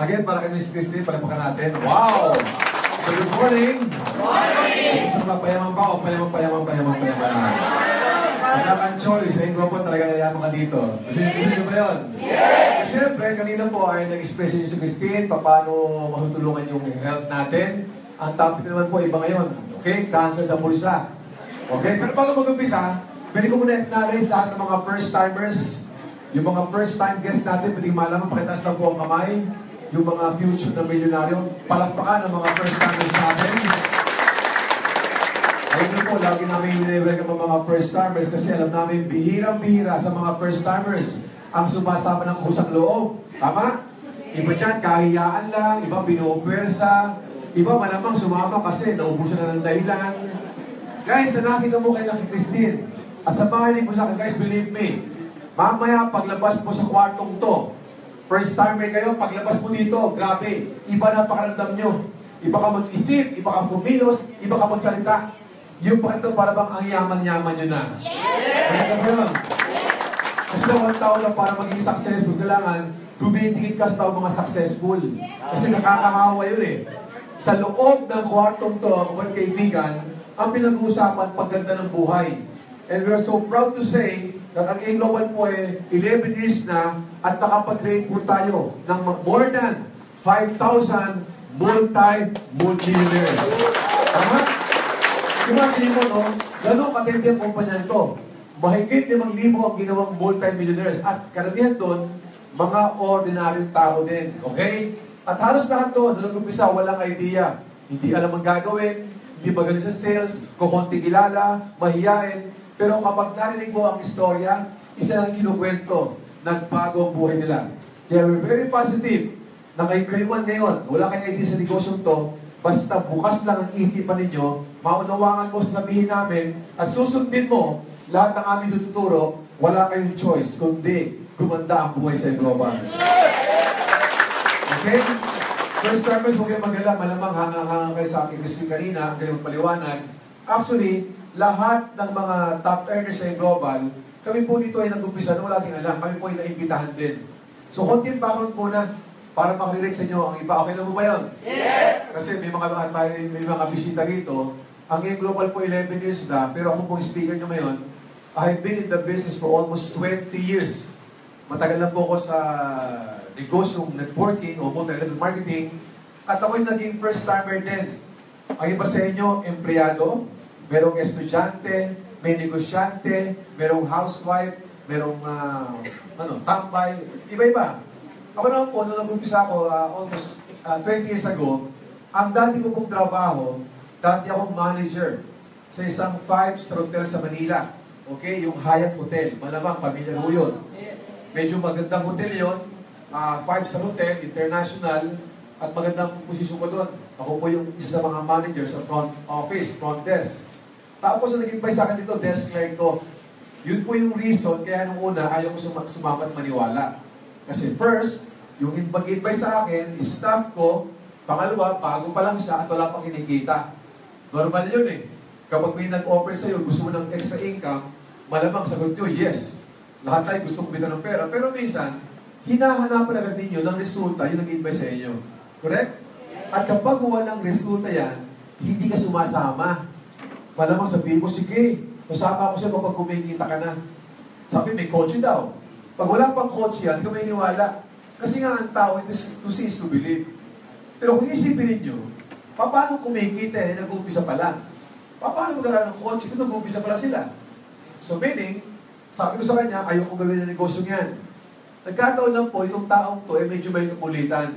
Again, para kay Miss Christine, palapakan natin. Wow! So, good morning! Good morning! Gusto magpayaman ba o payaman na? Wala kang choice. Ayun ko po talaga yayaman ka dito. Gusto niyo ba yun? Yes! So, siyempre, kanina po ay nag-express niyo si Christine paano matutulungan yung health natin. Ang topic naman po, iba ngayon. Okay? Cancer sa pulsa. Okay? Pero bago mag-umpisa, pwede ko muna acknowledge lahat ng mga first-timers. Yung mga first-time guests natin, pwede malaman, pakitaas lang po ang kamay. Yung mga future na milyonaryo, palakpakan ng mga first-timers natin. Ayun po, lagi namin welcome ang mga first-timers kasi alam namin, bihirang-bihira sa mga first-timers ang sumasama ng kusang loob. Tama? Iba dyan, kahiyaan lang, iba binuopwersa, iba malamang sumama kasi naubusan na ng dahilan. Guys, nakita mo kay Lucky Christine. At sa pangaling mo sa akin, guys, believe me, mamaya paglabas mo sa kwartong to, first timer kayo, paglabas mo dito, grabe, iba na pakaramdam nyo. Iba ka mag-isip, iba ka kumilos, iba ka magsalita. Yung pakiramdam para bang ang yaman-yaman nyo na. Yes! Ano yun? Kasi daw ang tao lang para maging successful, kailangan tumitingin ka sa tao mga successful. Kasi nakakahawa yun eh. Sa loob ng kwartong to, mga kaibigan, ang pinag-uusapan, pagganda ng buhay. And we're so proud to say that ang A-Global po 11 years na at nakapag-rate po tayo ng more than 5,000 multi-millionaires. Tama? Imagine mo, no? Ganun katindi ang kumpanya nito. Mahigit 5,000 ang ginawang multi-millionaires. At karamihan doon, mga ordinaryong tao din. Okay? At halos lahat doon, nung nag-umpisa, walang idea. Hindi alam ang gagawin, hindi magaling sa sales, kukunti kilala, mahiyain. Pero kapag narinig mo ang istorya, isa lang kinukwento, nagbago ang buhay nila. Kaya we're very positive na kayo ngayon, wala kayong idea sa negosyong to, basta bukas lang ang isipan ninyo, maunawangan mo sa sabihin namin, at susundin mo lahat ng aming tututuro, wala kayong choice, kundi gumanda ang buhay sa global. Okay? First timers, huwag kayong mag-alala, malamang hangang-hangang kayo sa akin Christine kanina, ang kanyang paliwanag. Actually, lahat ng mga top earners sa global, kami po dito ay nag-umpisa na wala din alam. Kami po ay naimbitahan din. So, konting background muna para makarelate sa inyo ang iba. Okay lang mo ba yun? Yes! Kasi may mga bisita rito. Ang global po 11 years na, pero ako po speaker nyo ngayon. I have been in the business for almost 20 years. Matagal na po ako sa negosyong networking o multi-level marketing. At ako'y naging first-timer din. Ang iba sa inyo, empleyado, merong estudyante, may negosyante, merong housewife, merong tambay, iba-iba. Ako naman po, nung nag-umpisa ako, almost 20 years ago, ang dati ko pong trabaho, dati akong manager sa isang 5-star hotel sa Manila. Okay, yung Hyatt Hotel. Malamang, pamilya mo yun. Medyo magandang hotel yun, 5-star hotel, international, at magandang posisyon ko doon. Ako po yung isa sa mga manager sa front office, front desk. Tapos ang nag-invite sa akin dito, desk clerk ko. Yun po yung reason, kaya nung una, ayaw ko sumapat maniwala. Kasi first, yung pag-invite sa akin, staff ko, pangalawa, bago pa lang siya at wala pang kinikita. Normal yun eh. Kapag may nag-offer sa'yo, gusto mo ng extra income, malamang sagot nyo, yes. Lahat tayo gusto kumita ng pera. Pero minsan, hinahanapan agad ninyo ng resulta yung nag-invite sa inyo. Correct? At kapag walang resulta yan, hindi ka sumasama. Malamang sabihin mo, sige, masama ako sa'yo kapag kumikita ka na. Sabi, may coach daw. Pag wala pang coach yan, kung may niwala. Kasi nga ang tao, to see is to believe. Pero kung isipin ninyo, paano kumikita yan, nag-uumpisa pa lang? Paano magkakaroon ng coach kung nag-uumpisa pa lang sila? So meaning, sabi ko sa kanya, ayoko gawin ng negosyo yan. Nagkataon lang po, itong taong to, medyo may kakulitan.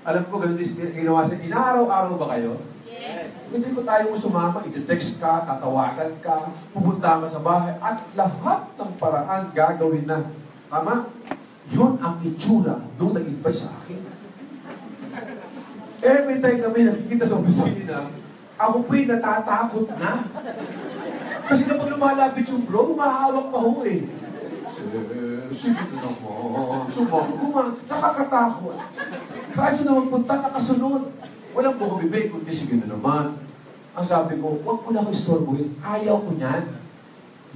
Alam ko, ganun din ginawa sa inaaraw-araw ba kayo? Hindi ko tayo sumama, iti-text ka, tatawagan ka, pupunta ka sa bahay, at lahat ng paraan gagawin na. Tama? Yun ang itsura nung nag-invite sa akin. Every time kami nakikita sa opisina, ako po'y natatakot na. Kasi kapag lumalapit yung bro, humahawak pa ho eh. Sige na naman, nakakatakot. Kaso na magpunta, nakasunod. Walang buong bibig, kundi sige na naman. Ang sabi ko, huwag mo na ako istorbohin. Ayaw ko niyan.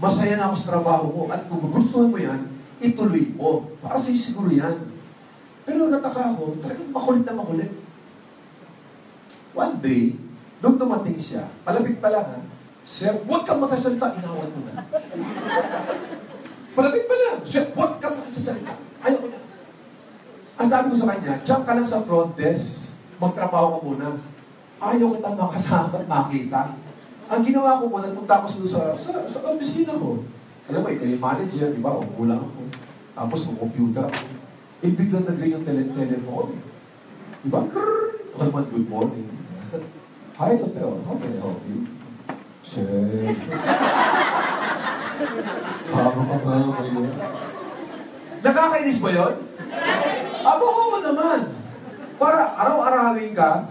Masaya na ako sa trabaho mo. At kung gustuhan mo yan, ituloy mo. Para sa'yo siguro yan. Pero nataka ako, talagang makulit na makulit. One day, nung dumating siya, palapit pa lang ha, Sir, huwag kang magkasalita, inawat ko na. Palapit pa lang, Sir, huwag kang magkasalita, ayaw ko na. Ang sabi ko sa kanya, diyan ka lang sa front desk, magtrabaho ka muna. Ayaw kita makasama at makita. Ang ginawa ko muna, nagpunta ako sa opisina ko. Alam mo, ikaw yung manager, di ba? Upo lang ako. Tapos kung computer ako. Biglang nag-ring yung telephone. Di ba? Ako naman, good morning. Hi, Toteo. How can I help you? Sir. Sama ka ba ngayon? Nakakainis ba yun? Aba, oo naman. Para araw-arawin ka,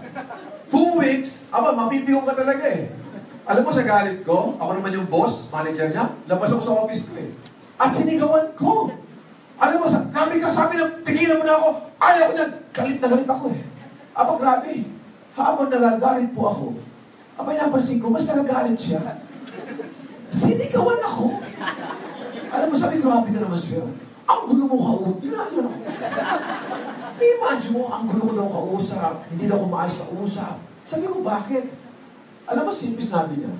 2 weeks, mapipiyong ka talaga eh. Alam mo sa galit ko, ako naman yung boss, manager niya, labas ako sa office ko eh. At sinigawan ko. Alam mo, grabe ka, sabi na, tigilan mo na ako, ayaw ko na, galit na galit ako eh. Grabe. Habang nagagalit po ako, napansin ko, mas nagagalit siya. Sinigawan ako. Alam mo, sabi, grabe ka naman siya. Ang gulo mo kausap. Ginagawa ako. Imagine mo, ang gulo ko daw kausap. Hindi daw ko maayos kausap. Sabi ko, bakit? Alam mo, simple sabi niya.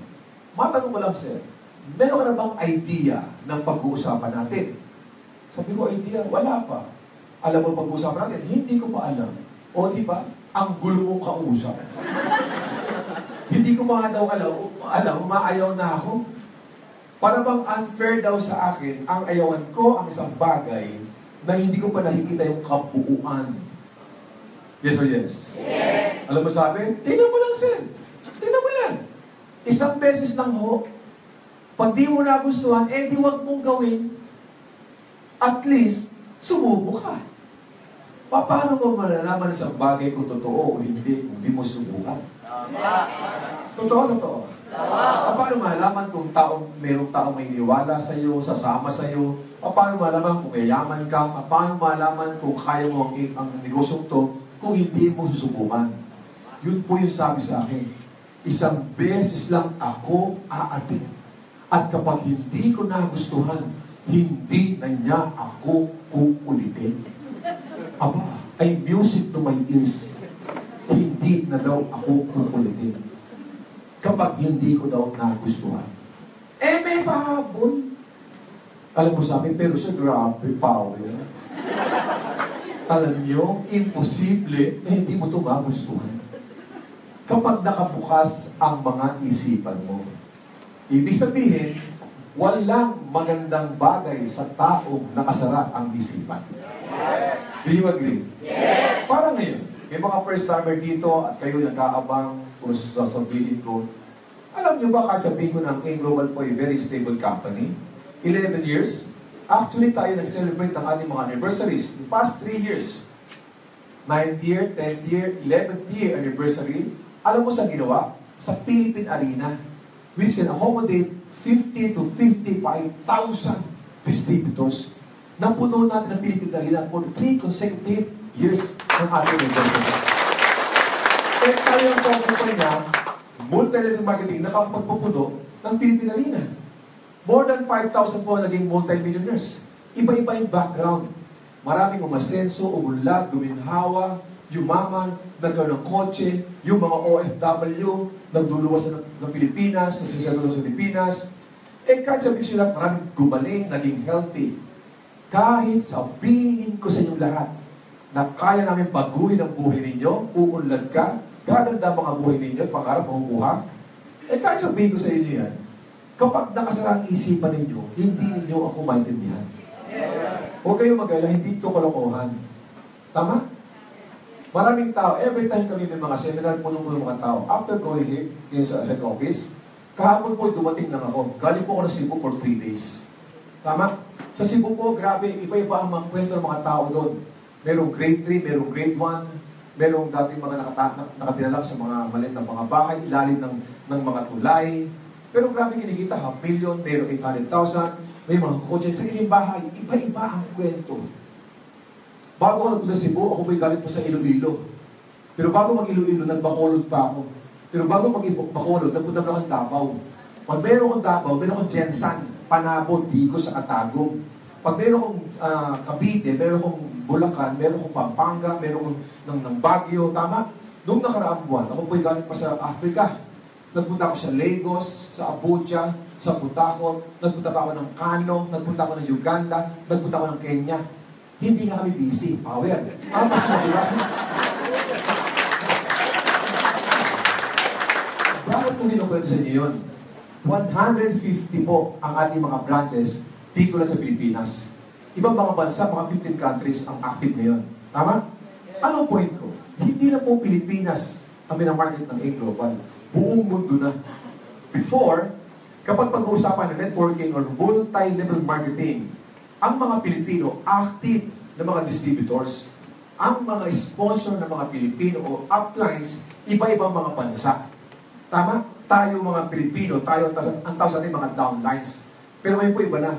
Matanong ko lang, sir, meron ka na bang idea ng pag-uusapan natin? Sabi ko, idea? Wala pa. Alam mo pag-uusapan natin? Hindi ko pa alam. O, di ba? Ang gulo mong kausap. Hindi ko mga daw alam, umaayaw na ako. Para bang unfair daw sa akin, ang ayawan ko ang isang bagay na hindi ko pa nakikita yung kabuuan. Yes or yes? Yes. Alam mo sabi? Tingnan mo lang, sir. Tingnan mo lang. Isang beses lang ho. Pag di mo nagustuhan, di wag mong gawin. At least, sumubo ka. Paano mo malalaman sa bagay kung totoo o hindi, kung di mo subukan? Totoo. Paano malaman kung mayroong taong may niwala sa'yo, sasama sa'yo? Paano malaman kung mayaman ka? Paano malaman kung kaya mo ang negosyong to kung hindi mo susubukan? Yun po yung sabi sa akin. Isang beses lang ako aatin. At kapag hindi ko nagustuhan, hindi na niya ako kukulitin. Ay music to my ears. Hindi na daw ako kukulitin. Kapag hindi ko daw nagustuhan. May pahabol. Alam mo sa amin, pero siya grabe power. Alam nyo, imposible na hindi mo ito magustuhan. Kapag nakabukas ang mga isipan mo. Ibig sabihin, walang magandang bagay sa taong nakasara ang isipan. Yes. Do you agree? Yes. Parang ngayon, may mga first-timer dito at kayo nag-aabang kung sasabihin ko, alam nyo ba kasabihin ko ng AIM Global po ay very stable company? 11 years. Actually, tayo nag-celebrate ng ating mga anniversaries. The past 3 years. 9th year, 10th year, 11th year anniversary. Alam mo sa ginawa? Sa Philippine Arena, which can accommodate 50 to 55,000 distributors. Napuno natin ang Philippine Arena for 3 consecutive years ng ating anniversaries. Kaya tayo ang pagpupo niya, multi-level marketing, nakapagpupuno ng Philippine Arena. More than 5,000 po naging multi-millionaires. Iba-iba yung background. Maraming umasenso, umunlad, guminhawa, yumaman, nagkaroon ng kotse, yung mga OFW, nagduluwas ng Pilipinas, nagsiservo sa Pilipinas. Kahit sabihin sila, maraming gumaling, naging healthy. Kahit sabihin ko sa inyong lahat, na kaya namin baguhin ang buhay ninyo, uunlad ka, gaganda ang mga buhay ninyo at pangarap mabubuha. Kahit sabihin ko sa inyo yan, kapag nakasara ang isipan ninyo, hindi ninyo ako maintindihan. Huwag kayong mag-alala, hindi ito kalokohan. Tama? Maraming tao, every time kami may mga seminar, punong-punong mga tao. After going here sa head office, kahapon po dumating lang ako. Galing po ako ng Cebu for 3 days. Tama? Sa Cebu po, grabe, iba-iba ang mga kwento ng mga tao doon. Merong grade 3, merong grade 1, merong dating mga nakatinalang sa mga maliit na mga bahay, ilalim ng mga tulay. Pero grabe kinikita, 500,000, merong 800,000, may mga kotse sa ilang bahay. Iba-iba ang kwento. Bago ako nagpunta sa Cebu, ako po'y galing po sa Iloilo. Pero bago mag-Iloilo, nagbakolod pa ako. Pero bago mag-Bacolod, nagpunta pa akong Davao. Pag meron akong Davao, meron akong Jensan, Panabo, Digo sa Katagong. Pag meron akong Cavite, meron akong Bulacan, meron akong Pampanga, meron akong ng Baguio, tama? Noong nakaraang buwan, ako po'y galing pa sa Africa. Nagpunta ako sa Lagos, sa Abuja, sa Butakot, nagpunta pa ako ng Kano, nagpunta ako ng Uganda, nagpunta ako ng Kenya. Hindi nga kami busy. Power. Mas mabula. Bakit kung kinukwento sa inyo yun? 150 po ang ating mga branches dito lang sa Pilipinas. Ibang mga bansa, mga 15 countries ang active ngayon. Tama? Anong point ko? Hindi lang po Pilipinas ang minamarket ng A-Global. Buong mundo na. Before, kapag pag-uusapan ng networking or multi-level marketing, ang mga Pilipino active na mga distributors, ang mga sponsor ng mga Pilipino o uplines, iba-ibang mga bansa. Tama? Tayo mga Pilipino, tayo ang tawag sa atin mga downlines. Pero ngayon po iba na.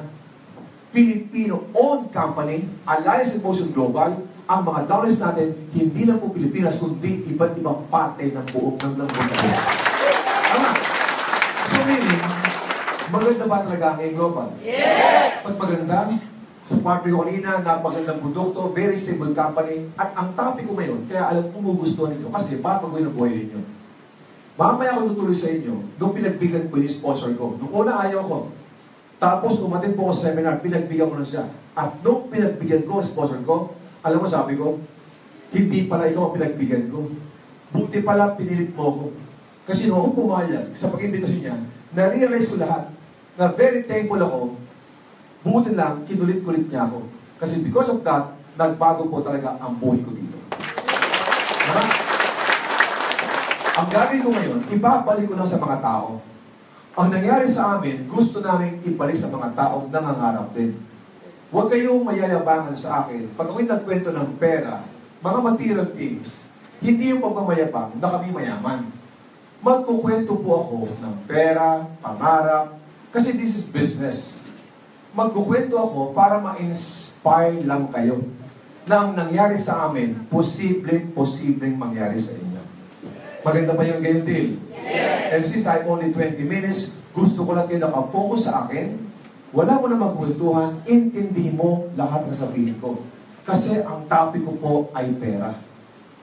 Filipino-owned company, Alliance in Motion Global, ang mga downlines natin, hindi lang po Pilipinas, kundi iba't ibang parte ng buong ng mundo. Tama? So meaning, maganda ba talaga ang global? Yes! Pag maganda, sa parte ko kanina, napagandang produkto, very stable company, at ang topic ko ngayon, kaya alam ko gusto ninyo, kasi babaguhin ang buhay ninyo. Mamaya ako tutuloy sa inyo, nung pinagbigan ko yung sponsor ko. Nung una ayaw ko. Tapos umatin po ako sa seminar, pinagbigan ko na siya. At nung pinagbigyan ko ang sponsor ko, alam mo sabi ko, hindi pala ikaw ang pinagbigan ko. Buti pala pinilit mo ako. Kasi nung ako pumayag sa pag-imbitasyon niya, na-realize ko lahat na very thankful ako, buti lang, kinulit-kulit niya ako. Kasi because of that, nagbago po talaga ang buhay ko dito. Diba? Ang gagawin ko ngayon, ibabalik ko lang sa mga tao. Ang nangyari sa amin, gusto namin ibalik sa mga taong nangangarap din. Huwag kayong mayayabangan sa akin. Pag ako'y nagkwento ng pera, mga material things, hindi yung pagmamayabang na kami mayaman. Magkukwento po ako ng pera, pangarap, kasi this is business. Magkukwento ako para ma-inspire lang kayo na ang nangyari sa amin, posibleng mangyari sa inyo. Maganda ba yung ganyan deal? Yes. And since I only 20 minutes, gusto ko lang kayo nakafocus sa akin. Wala mo na magkwentuhan, intindihin mo lahat na sabihin ko. Kasi ang topic ko po ay pera.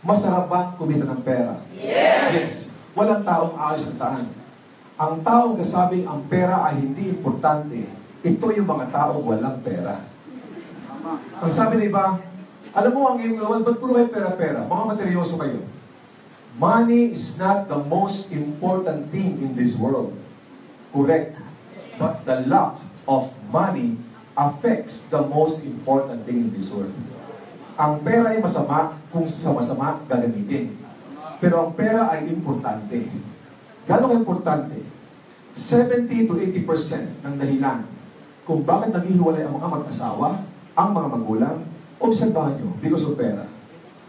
Masarap ba kumita ng pera? Yes. Walang taong ayos ang taan. Ang taong kasabing ang pera ay hindi importante, ito yung mga taong walang pera. Ang sabi na iba, alam mo ang iyong gawan, ba't puro kayo pera-pera? Mga materyoso kayo. Money is not the most important thing in this world. Correct. But the lack of money affects the most important thing in this world. Ang pera ay masama kung sa masama gagamitin. Pero ang pera ay importante. Gano'ng importante? 70 to 80% ng dahilan kung bakit naghihiwalay ang mga mag-asawa, ang mga magulang, obserbahan nyo, because of pera.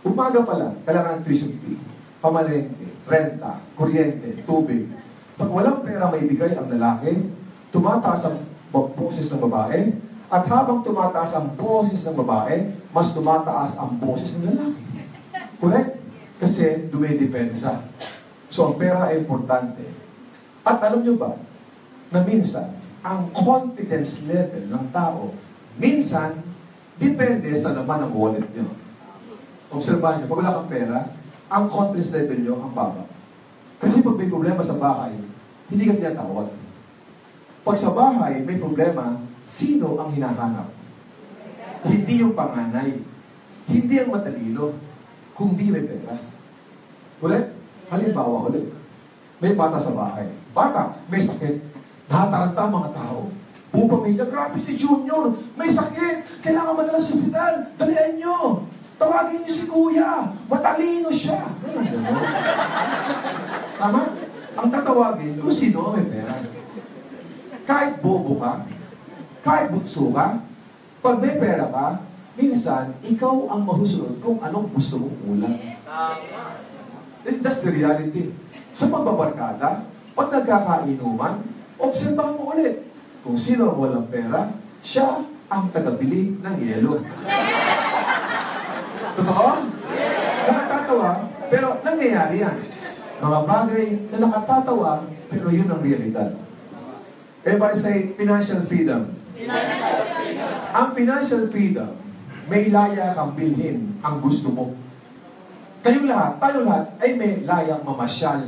Umaga pa lang, kailangan ng tuition fee, pamalente, renta, kuryente, tubig. Pag walang pera maibigay ang lalaki, tumataas ang boses ng babae, at habang tumataas ang boses ng babae, mas tumataas ang boses ng lalaki. Correct? Kasi dumidepende sa. So ang pera ay importante. At alam nyo ba, na minsan, ang confidence level ng tao, minsan, depende sa laman ng wallet nyo. Obserbahan nyo, pag wala kang pera, ang confidence level nyo ang baba. Kasi pag may problema sa bahay, hindi ka tinatawag. Pag sa bahay may problema, sino ang hinahanap? Hindi yung panganay. Hindi ang matalino. Kundi may pera. Ulit? Halimbawa ulit. May bata sa bahay. Bata, may sakit. Nahataranta ang mga tao. Buong pamilya, grabe si Junior. May sakit. Kailangan madala sa ospital. Dalihan nyo. Tawagin niyo si Kuya. Matalino siya. Tama? Ang tatawagin kung sino may pera. Kahit bobo ka, kahit butso ka, pag may pera ka, minsan, ikaw ang mahusunod kung anong gusto mong ulam. That's the reality. Sa pagbabarkada, pag nagkakainuman, obserbahan mo ulit. Kung sino ang walang pera, siya ang tagabili ng yelo. Totoo? Nakatatawa, pero nangyayari yan. Mga bagay na nakatatawa, pero yun ang realidad. Everybody say, financial freedom. Financial freedom. Ang financial freedom, may laya kang bilhin ang gusto mo. Kayong lahat, tayo lahat, ay may layang mamasyal.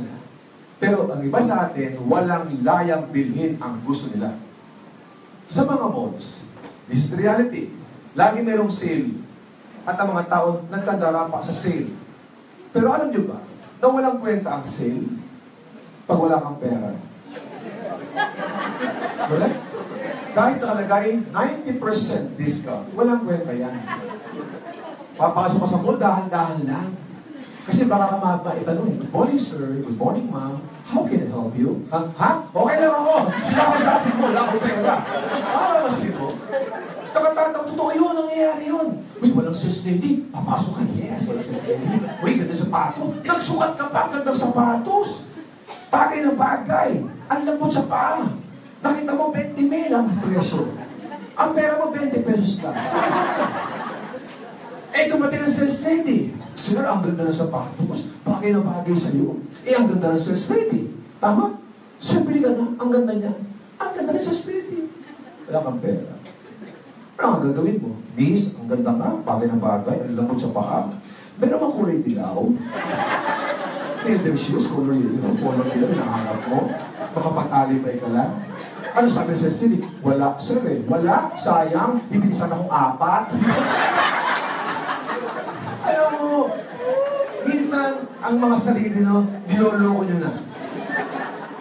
Pero ang iba sa atin, walang layang bilhin ang gusto nila. Sa mga malls, this is the reality. Lagi merong sale. At ang mga tao nagkadarapa sa sale. Pero alam nyo ba, na walang kwenta ang sale pag wala kang pera. Wala? Kahit nakalagay 90% discount, walang kwenta yan. Papasok ka sa mall, dahan-dahan lang. Kasi baka ka maitanong, good morning sir, good morning ma'am, how can I help you? Ha? Okay lang ako. Sila ako sa atin mo, wala akong pera. Kasi mo. Kakatanda, totoo yun, nangyayari yun. Uy, walang sis lady. Papasok ka, yes, walang sis lady. Uy, ganda sapato. Nagsukat ka pa, gandang sapatos. Bagay ng bagay. Ang lambot sa paa. Nakita mo, 20 mil ang presyo. Ang pera mo, 20 pesos lang. Dumating ang sis lady. Sir, ang ganda ng sapatos. Bagay na bagay sa'yo. Ang ganda ng sis lady. Tama? Sir, pili ka na. Ang ganda niya. Ang ganda ng sis lady. Wala kang pera. Ano ang gagawin mo? Miss, ang ganda nga. Bagay na bagay. Ang lambot sa paa. Meron mang kulay dilaw. Leather shoes, color yun. Color yun, nahanap mo. Makapag-alibay ka lang. Ano sabi sa sis lady? Wala, sir eh. Wala. Sayang. Ibinisan akong 4. Alam mo, minsan, ang mga sarili nyo, niloloko nyo na.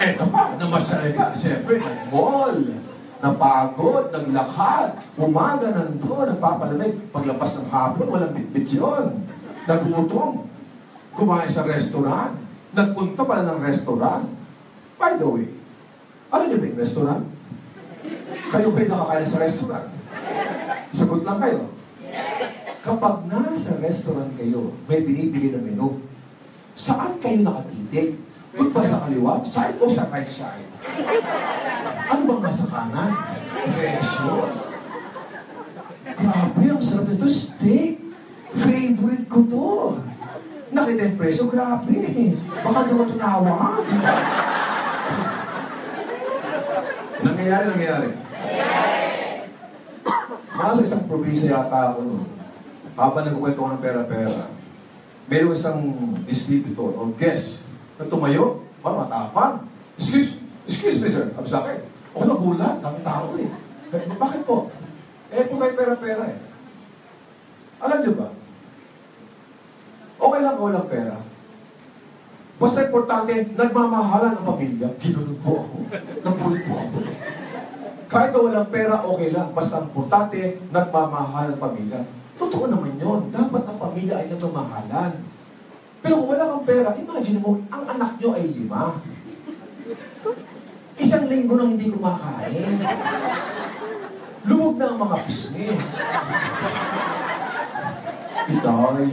Eto pa, namasaya ka. Siyempre, nag-mall, napagod, naglakad, umaga nandun, nagpapalamig. Paglabas ng hapon, walang bitbit yun. Nagutom, kumain sa restaurant, nagpunta pala ng restaurant. By the way, ano nyo ba yung restaurant? Kayo ba'y nakakain sa restaurant? Sagot lang kayo. Kapag nasa restaurant kayo, may binibili na menu, saan kayo nakatitig? Doon ba sa kaliwa, side o sa right side? Ano bang nasa kanan? Presyo. Grabe, ang sarap nito. Steak. Favorite ko to. Nakita yung presyo, grabe. Baka doon matunawan. Nangyayari. Nasa isang probinsya yata ako noon. Habang nagkukwento ko ng pera-pera, mayroong isang distributor o guest na tumayo, matapang. Excuse me sir, sabi sa akin. Ako nagulat, ang tao eh. Bakit po? Po kayo pera-pera eh. Alam niyo ba? Okay lang kung walang pera. Basta importante, nagmamahalan ang pamilya. Ginunod po ako. Napulit po ako. Kahit na walang pera, okay lang. Basta importante, nagmamahalan ang pamilya. Totoo naman yun. Dapat ang pamilya ay nagmamahalan. Pero kung wala kang pera, imagine mo, ang anak nyo ay 5. Isang linggo nang hindi kumakain. Lumog na ang mga pisngi. Itay.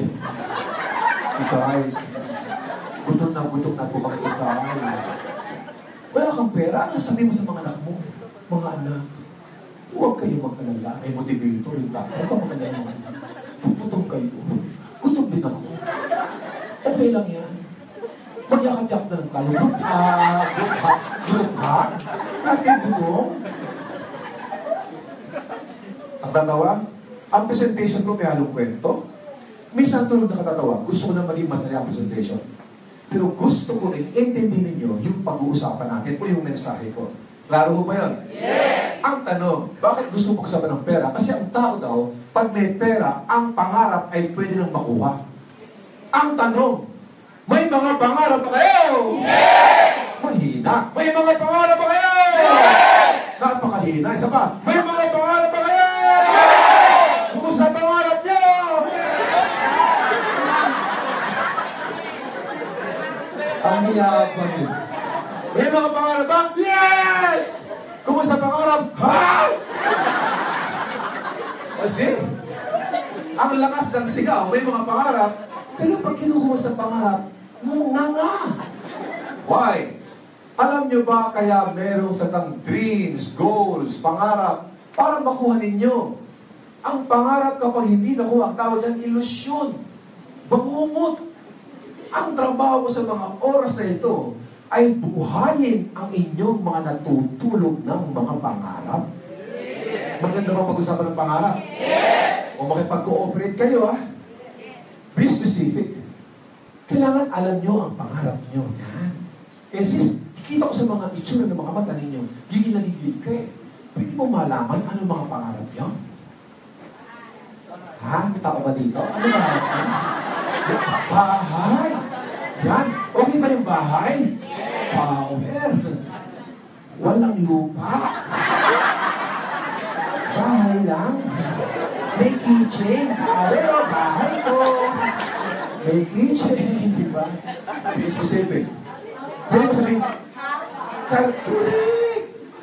Gutom na po kami itay. Wala kang pera, ano sabi mo sa mga anak mo? Mga anak, huwag kayo mag-alala. Ay motivator yung tatay. Huwag ka mag-alala mga anak. Puputong kayo. Gutom din ako. Okay lang yan. Magyakap-yak na lang tayo. Group hug. Natin gutom. Ang tatawa, ang presentation ko may halong kwento. Minsan tulog na katatawa. Gusto ko na maging masaya ang presentation. Pero gusto ko rin intindihin ninyo yung pag-uusapan natin o yung mensahe ko. Klaro mo ba yun? Yes! Ang tanong, bakit gusto mo kasama ng pera? Kasi ang tao daw, pag may pera, ang pangarap ay pwede nang makuha. Ang tanong, may mga pangarap ba kayo? Yes! Mahina. May mga pangarap ba kayo? Yes! Napakahina. Isa pa, may mga pangarap ba kayo? Yes! Kumusta ang pangarap niyo? Ang yabang yun. May mga pangarap ba? Yes! Kumusta pangarap? Ha? Kasi, ang lakas ng sigaw, may mga pangarap, pero pag kinukumusta pangarap, nga. Why? Alam nyo ba kaya merong satang dreams, goals, pangarap, para makuha ninyo? Ang pangarap kapag hindi nakuha, ang tawag dyan, ilusyon, bangungot. Ang trabaho ko sa mga oras na ito ay buhayin ang inyong mga natutulog ng mga pangarap. Yes. Maganda ba pag-usapan ng pangarap? Yes! O makipag-cooperate kayo, ha? Be specific. Kailangan alam nyo ang pangarap nyo. Yan. And since, ikita ko sa mga itsura ng mga mata ninyo, gigil na gigil ka eh. Pwede mo malaman ano mga pangarap nyo? Ha? May tao ba dito? Ano pangarap nyo? Bahay! Yan. Okay ba yung bahay? Power! Walang lupa. Bahay lang. May kitchen. Pero bahay ko. May kitchen. Diba? Be specific. Pwede mo sabihin, correct.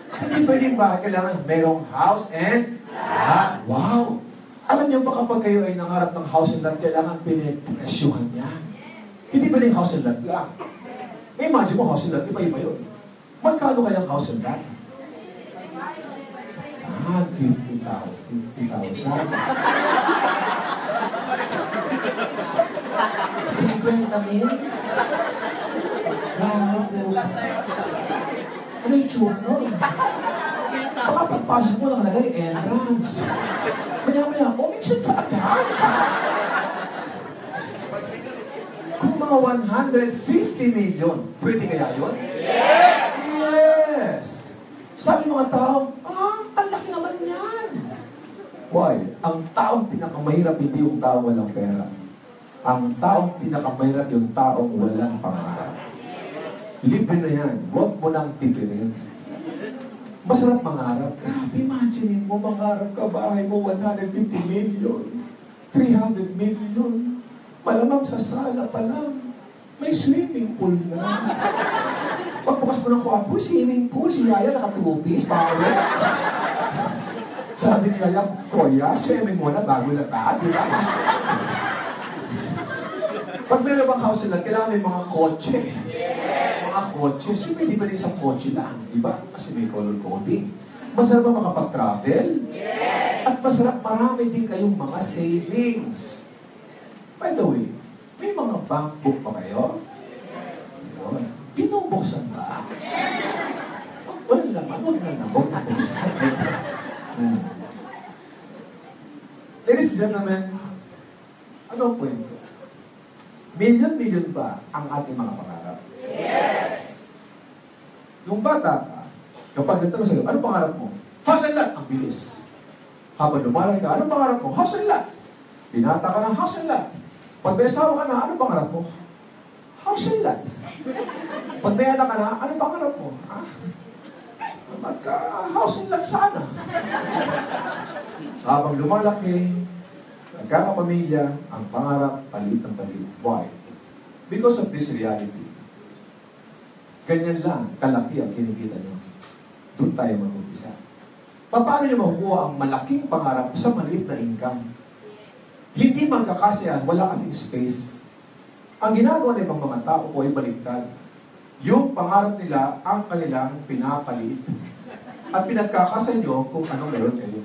Hindi ba yung bahay kailangan merong house and lot? Wow! Alam niyo ba kapag kayo ay nangarap ng house and lot, kailangan pinipresyuhan niya? Hindi ba yung house and lot lang? Imagine mo house and lot, iba-iba yun. Magkano kayang house and lot? 50,000. 50,000? Ano yung tsura nun? Baka pagpasok mo nakalagay entrance. Maya-maya, minsan pa agad. Kung mga 150 million, pwede kaya yun? Yes! Sabi mga tao, ang laki naman yan. Why? Ang taong pinakamahirap hindi yung taong walang pera. Ang taong pinakamahirap yung taong walang pangarap. Libre na yan. Huwag mo nang tipirin. Masarap mangarap. Grabe, imagine mo, mangarap ka, bahay mo, 150 million, 300 million. Malamang sa sala pa lang, may swimming pool na. Pagbukas mo ng kwarto, swimming pool, si Yaya naka-2-piece, power. Sabi ni Yaya, Kuya, swimming mo na bago lahat, di ba? Pag meron bang house lang, kailangan may mga kotse. Mga kotse, siyempre di ba din sa kotse lang, di ba? Kasi may color coding. Masarap ba makapag-travel? At masarap marami din kayong mga savings. By the way, may mga bank book pa kayo? Yun. Binubuksan ba? Wala naman, huwag na nabuksan. Ladies and gentlemen, ano ang kwento? Milyon-milyon ba ang ating mga pangarap? Yes! Nung bata ka, kapag nagtanong sa'yo, anong pangarap mo? House and lot! Ang bilis. Habang lumalaki ka, anong pangarap mo? House and lot! Binata ka ng house and lot. Pag may asawa ka na, anong pangarap mo? House and lot. Pag may anak ka na, anong pangarap mo? Magka-house and lot sana. Habang lumalaki, nagkakapamilya, ang pangarap, palit ng palit. Why? Because of this reality. Ganyan lang, kalaki ang kinikita nyo. Doon tayo mag-umpisa. Paano nyo makukuha ang malaking pangarap sa maliit na income? Hindi magkakasya, wala kasing space. Ang ginagawa ng mga tao po ay baliktad. Yung pangarap nila, ang kanilang pinapaliit. At pinagkakasya nyo kung anong meron kayo.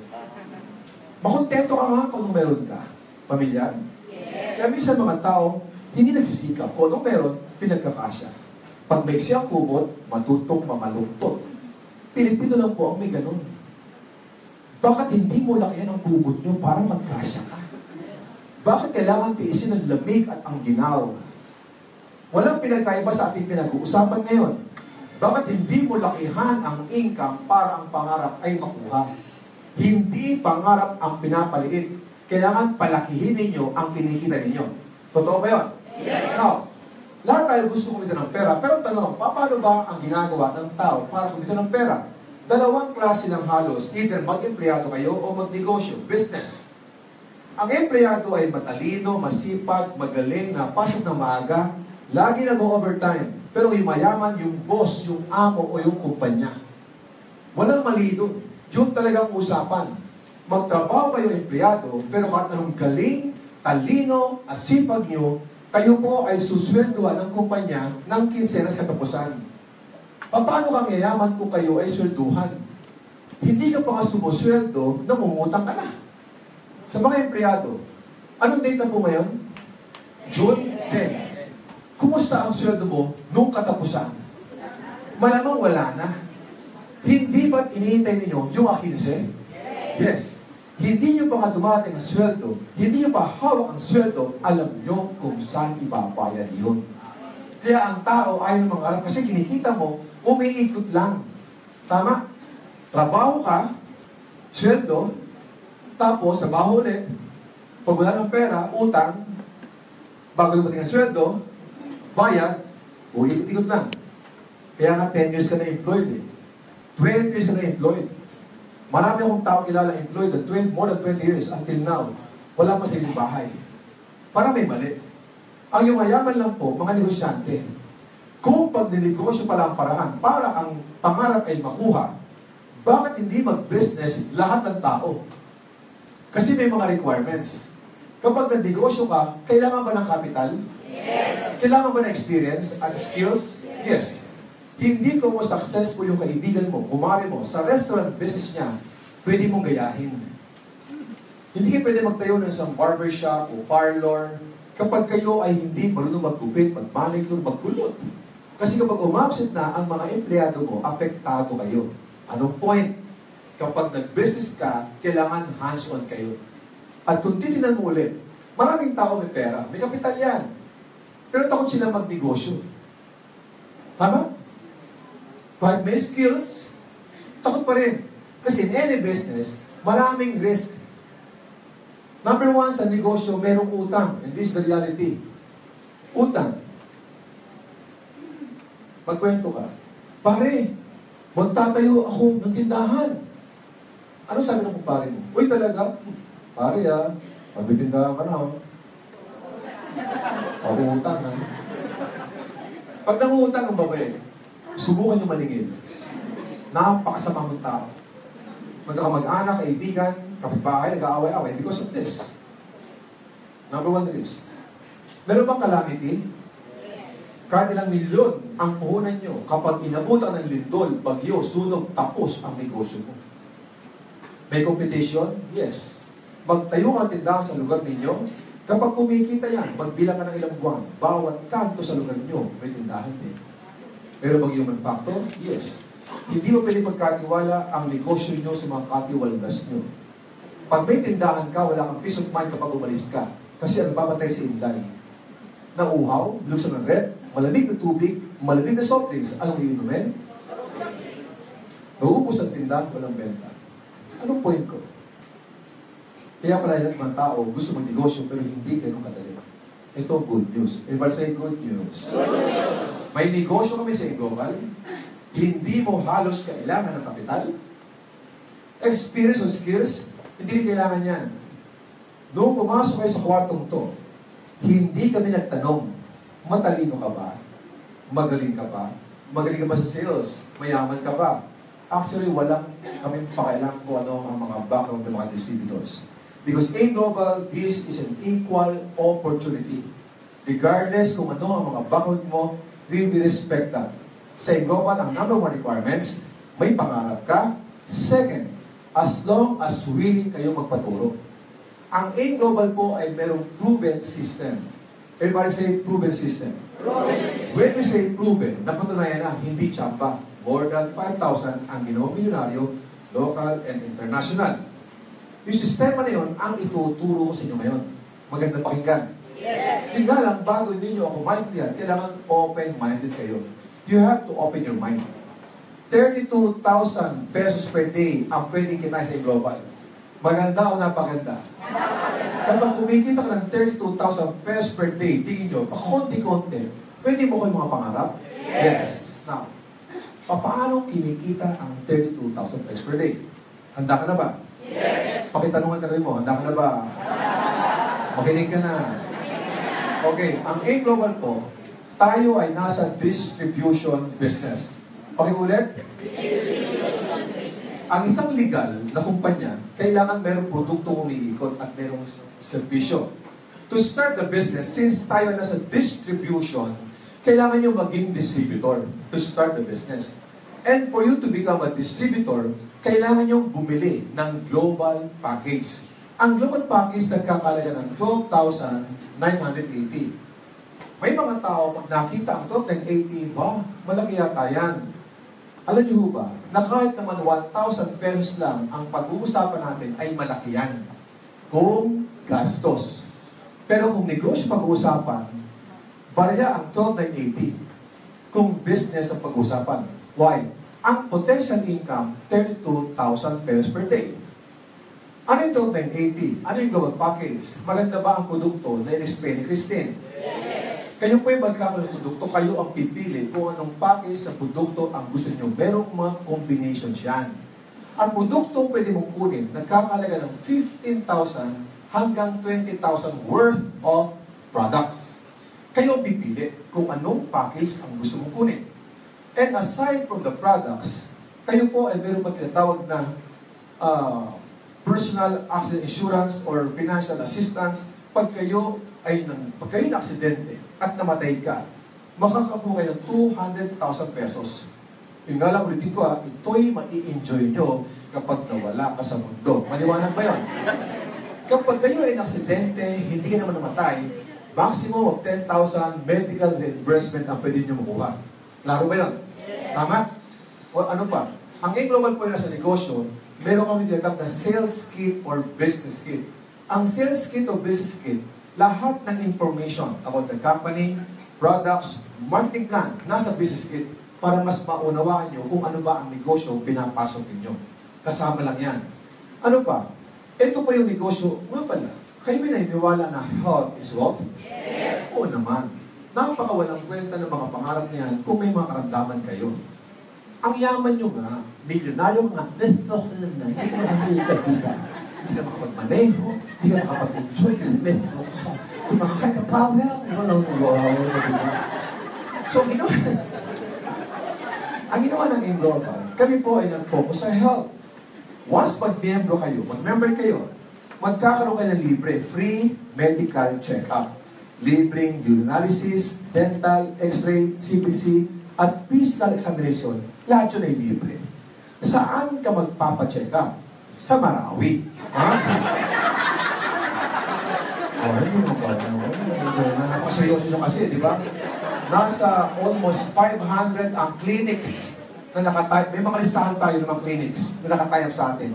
Makontento ka nga kung anong meron ka. Pamilyar? Yes. Kaya minsan mga tao, hindi nagsisikap. Kung anong meron, pinagkakasya. Pag may siyang kumot, matutong mamaluktot. Pilipino lang po ang may ganun. Bakit hindi mo lakihan ang kumot nyo para magkasya ka? Bakit kailangan tiisin ang lamig at ang ginaw? Walang pinagkaiba sa ating pinag-uusapan ngayon. Bakit hindi mo lakihan ang income para ang pangarap ay makuha? Hindi pangarap ang pinapaliit. Kailangan palakihin ninyo ang kinikita ninyo. Totoo ba yun? Yes. Now, lahat tayo gusto kumita ng pera. Pero tanong, paano ba ang ginagawa ng tao para kumita ng pera? Dalawang klase ng halos. Either mag-empleyado kayo o magnegosyo, business. Ang empleyado ay matalino, masipag, magaling, napasok na maaga, lagi nag-overtime. Pero yung mayaman, yung boss, yung amo o yung kumpanya. Walang mali doon. Yun talagang usapan. Magtrabaho kayo empleyado, pero kahit anong galing, talino, at sipag nyo, kayo po ay susweldoan ng kumpanya ng kinsenas katapusan. Paano kang yayaman kung kayo ay swelduhan? Hindi ka pa nga sumusweldo, namumutang ka na. Sa mga empleyado, anong date na po ngayon? June 10. Kumusta ang sweldo mo nung katapusan? Malamang wala na. Hindi ba't iniintay ninyo yung 15? Yes. Hindi nyo pa nga dumating ang sweldo, hindi nyo pa hawak ang sweldo, alam nyo kung saan ibabayad yun. Kaya ang tao ayaw mangarap kasi kinikita mo, umiikot lang. Tama? Trabaho ka, sweldo, tapos trabaho ulit, pag wala ng pera, utang, bago dumating ang sweldo, bayad, uikot-ikot lang. Kaya nga 10 years ka na employed eh. 20 years ka na employed. Marami akong tao kilala employed at more than 20 years until now. Wala pa silang bahay. Para may mali. Ang yung mayaman lang po, mga negosyante, kung pag-negosyo pala ang paraan para ang pangarap ay makuha, bakit hindi mag-business lahat ng tao? Kasi may mga requirements. Kapag nag-negosyo ka, kailangan ba ng capital? Yes. Kailangan ba ng experience at skills? Yes. Hindi ko mo successful yung kaibigan mo, kumari mo, sa restaurant business niya, pwede mong gayahin. Hindi kayo pwede magtayo ng isang barbershop o parlor kapag kayo ay hindi marunong magkupit, mag-manicure, magkulot. Kasi kapag umabsent na ang mga empleyado mo, apektado kayo. Anong point? Kapag nag-business ka, kailangan hands-on kayo. At kung titinan mo ulit, maraming tao may pera, may kapital yan. Pero takot sila magnegosyo. Tama? Kahit may skills, takot pa rin. Kasi in any business, maraming risk. Number one, sa negosyo, merong utang. And this is the reality. Utang. Magkwento ka. Pare, magtatayo ako ng tindahan. Ano sabi ng kumpare mo? Uy, talaga? Pare magbitindahan ka na. Pag-uutang ha. Pag nangungutang ang babae, subukan nyo maningil. Napakasama mong tao. Magkakamag-anak, kaibigan, kapitbahay, nag-aaway-away because of this. Number one risk. Meron bang calamity? Kahit ilang milyon ang puhunan nyo, kapag inabutan ng lindol, bagyo, sunog, tapos ang negosyo mo. May competition? Yes. Magtayo ka tindahan sa lugar ninyo, kapag kumikita yan, magbilang ka ng ilang buwan, bawat kanto sa lugar nyo, may tindahan din. Pero bang human factor? Yes. Hindi mo pwede pagkatiwala ang negosyo nyo sa mga katiwaldas nyo. Pag may tindahan ka, wala kang peace of mind kapag umalis ka. Kasi ang babatay si Inday. Nauhaw, luksan ng red, malamig na tubig, malamig na soft drinks. Anong iinumin? Nauubos ang tindahan, walang benta. Anong point ko? Kaya pala yung mga tao gusto magnegosyo pero hindi ganun kadali. Ito good news. Everybody say good news. Good news. May negosyo kami sa Global. Hindi mo halos kailangan ng kapital. Experience o skills, hindi kailangan yan. Noong pumasok kayo sa kwartong to, hindi kami nagtanong, matalino ka ba? Magaling ka ba? Magaling ka ba sa sales? Mayaman ka ba? Actually, walang kami pakailang kung ano ang mga background ng mga distributors. Because in Global, this is an equal opportunity. Regardless kung ano ang mga background mo, will be respected. Sa Global, ang number one requirements, may pangarap ka. Second, as long as willing kayo magpaturo. Ang Global po ay merong proven system. Everybody say proven system. When we say proven, napatunayan na, hindi tsampa. More than 5,000 ang ginawang milyonaryo, local and international. Yung sistema na yun, ang ituturo ko sa inyo ngayon. Maganda pakinggan. Yes. Yung nga lang, bago ninyo ako maintindihan, kailangan open-minded kayo. You have to open your mind. 32,000 pesos per day ang pwedeng kinay sa Global. Maganda o napaganda? Kapag kumikita ka ng 32,000 pesos per day, tingin nyo, pakonti-konti, pwede mo ko yung mga pangarap? Yes. Now, paano kinikita ang 32,000 pesos per day? Handa ka na ba? Yes. Pakitanungan ka rin mo, handa ka na ba? Makinig ka na. Okay, ang Global po, tayo ay nasa distribution business. Pakiulit? Ang isang legal na kumpanya, kailangan merong produktong umiikot at merong servisyo. To start the business, since tayo ay nasa distribution, kailangan nyo maging distributor to start the business. And for you to become a distributor, kailangan nyo bumili ng global package. Ang global package nagkakalaga ng 12,980. May mga tao, pag nakita ang 12,980, malaki yata yan. Alam niyo ba, na kahit naman 1,000 pesos lang ang pag-uusapan natin ay malaki yan. Kung gastos. Pero kung negosyo pag-uusapan, barya ang 12,980. Kung business ang pag-uusapan. Why? Ang potential income, 32,000 pesos per day. Ano yung 12,980? Ano yung global package? Maganda ba ang produkto na in-explain ni Christine? Kayo po yung magkakaroon ng produkto, kayo ang pipili kung anong package sa produkto ang gusto niyo. Merong mga combinations yan. Ang produkto pwede mong kunin, nagkakalaga ng 15,000 hanggang 20,000 worth of products. Kayo ang pipili kung anong package ang gusto mong kunin. And aside from the products, kayo po ay meron pa tinatawag na personal accident insurance or financial assistance. Pag kayo na aksidente at namatay ka, makakakuha kayo ng 200,000 pesos. Yung nga lang ulitin ko ito'y mai-enjoy nyo kapag nawala ka sa mundo. Maliwanag ba yun? Kapag kayo ay aksidente, hindi ka naman namatay, maximum of 10,000 medical reimbursement ang pwede nyo makuha. Klaro ba yun? Yes. Tama? O ano pa? Ang global po na sa negosyo, meron kami tinatawag na sales kit or business kit. Ang sales kit o business kit, lahat ng information about the company, products, marketing plan, nasa business kit para mas maunawaan nyo kung ano ba ang negosyo pinapasok ninyo. Kasama lang yan. Ano pa? Ito pa yung negosyo, nga pala, kayo may naniniwala na health is wealth? Yes. Oo naman. Napakawalang kwenta ng mga pangarap niyan kung may mga karamdaman kayo. Ang yaman nyo nga, milyonaryo nga, hindi ko nakikita, diba? Hindi ka makapag-maneho, hindi ka makapag-enjoy, kasi meron ka. Tumakay ka pa, walang So, ang ginawa ng Global, kami po ay nag-focus sa health. Once mag-member kayo, magkakaroon kayo ng libre, free medical check-up. Libreng urinalysis, dental, x-ray, CPC, at physical examination. Lahat yun ay libre. Saan ka magpapacheck-up? Sa Marawi. Ha? Hindi mo ba? Napakaseryoso siya kasi, di ba? Nasa almost 500 ang clinics na nakatype. May mga listahan tayo ng mga clinics na nakatype sa atin.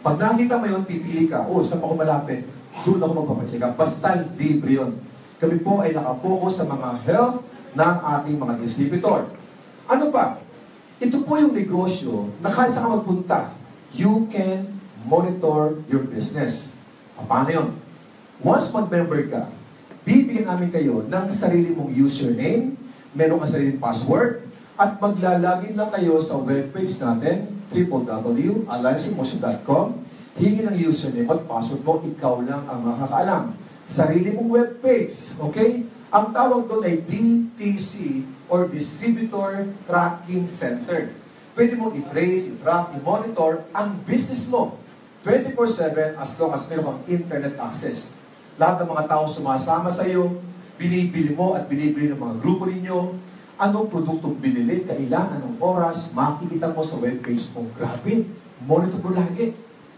Pag nakita mo yun, pipili ka, saan pa ako malapit? Doon ako magpapacheck up. Basta libre yun. Kami po ay nakafocus sa mga health ng ating mga distributor. Ano pa? Ito po yung negosyo na kahit saan ka magpunta, you can monitor your business. Paano yun? Once mag-member ka, bibigyan namin kayo ng sarili mong username, meron kang sariling password, at maglalagin lang kayo sa webpage natin, www.alliancemotion.com. Hingi ng username at password mo, ikaw lang ang makakaalam. Sarili mong webpage, okay? Ang tawag doon ay DTC or Distributor Tracking Center. Pwede mong i-trace, i-track, i-monitor ang business mo 24/7 as long as meron kang internet access. Lahat ng mga tao sumasama sa iyo, binibili mo at binibili ng mga grupo ninyo, anong produktong binili, kailan, anong oras, makikita mo sa webpage mo. Grabe, monitor mo lagi.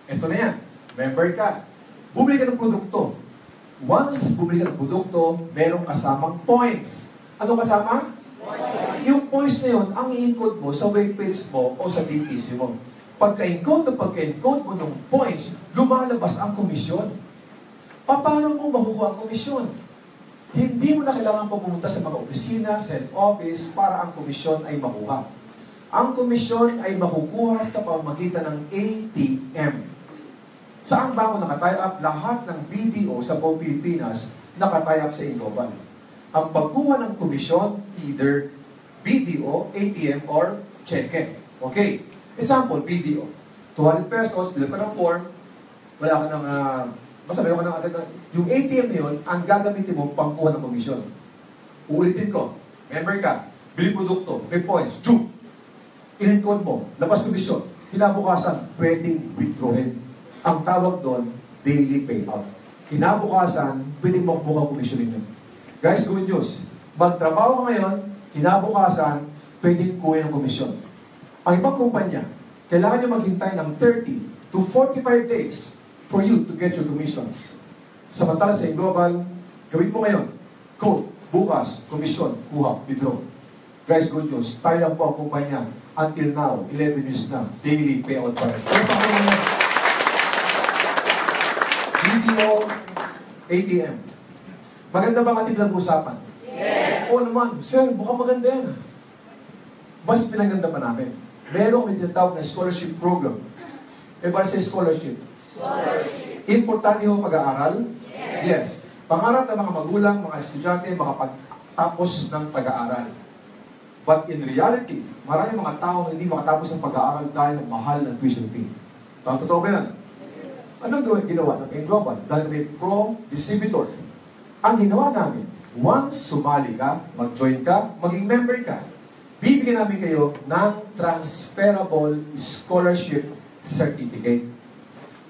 Ito na yan, member ka. Bumili ka ng produkto. Once bumili ka ng produkto, merong kasamang points. Anong kasama? Points. Yung points na yun, ang i-encode mo sa webpage mo o sa DTC mo. Pagka-encode mo ng points, lumalabas ang komisyon. Paano mo makukuha ang komisyon? Hindi mo na kailangan pumunta sa mga opisina, sa head office, para ang komisyon ay makuha. Ang komisyon ay makukuha sa pamamagitan ng ATM. Saan ba ako nakatie up? Lahat ng BDO sa buong Pilipinas nakatie up sa Global. Ang pagkuha ng komisyon, either BDO, ATM, or cheque. Okay. Example, BDO. 200 pesos, bilhin ka ng form, wala ka ng, basta meron ka ng agad na, yung ATM na yun, ang gagamitin mo pangkuha ng komisyon. Uulitin ko, member ka, bili produkto, may points, due. In-encode mo, labas komisyon, kinabukasan, pwedeng withdrawin. Ang tawag doon, daily payout. Kinabukasan, pwedeng makuha komisyon ninyo. Guys, good news. Magtrabaho ka ngayon, kinabukasan, pwedeng kuha ng komisyon. Ang ibang kumpanya, kailangan nyo maghintay ng 30 to 45 days for you to get your commissions. Samantala sa Global, gawin mo ngayon, code, bukas, komisyon, kuha, withdraw. Guys, good news. Tayo lang po ang kumpanya. Until now, 11 years na, daily payout pa rin. Pero paano naman? BDO ATM. Maganda ba ang ating pinag-uusapan? Yes! Oo naman. Sir, mukhang maganda yan. Mas pinaganda pa namin. Meron kami tinatawag na scholarship program. May ba sa scholarship? Scholarship. Importante ho pag-aaral? Yes. Pangarap ng mga magulang, mga estudyante, makapagtapos ng pag-aaral. But in reality, maraming mga tao hindi makatapos ng pag-aaral dahil ng mahal ng tuition fee. Totoo ba yan? Anong ginawa ng Global? Dahil may pro-distributor. Ang ginawa namin, once sumali ka, mag-join ka, maging member ka, bibigyan namin kayo ng transferable scholarship certificate.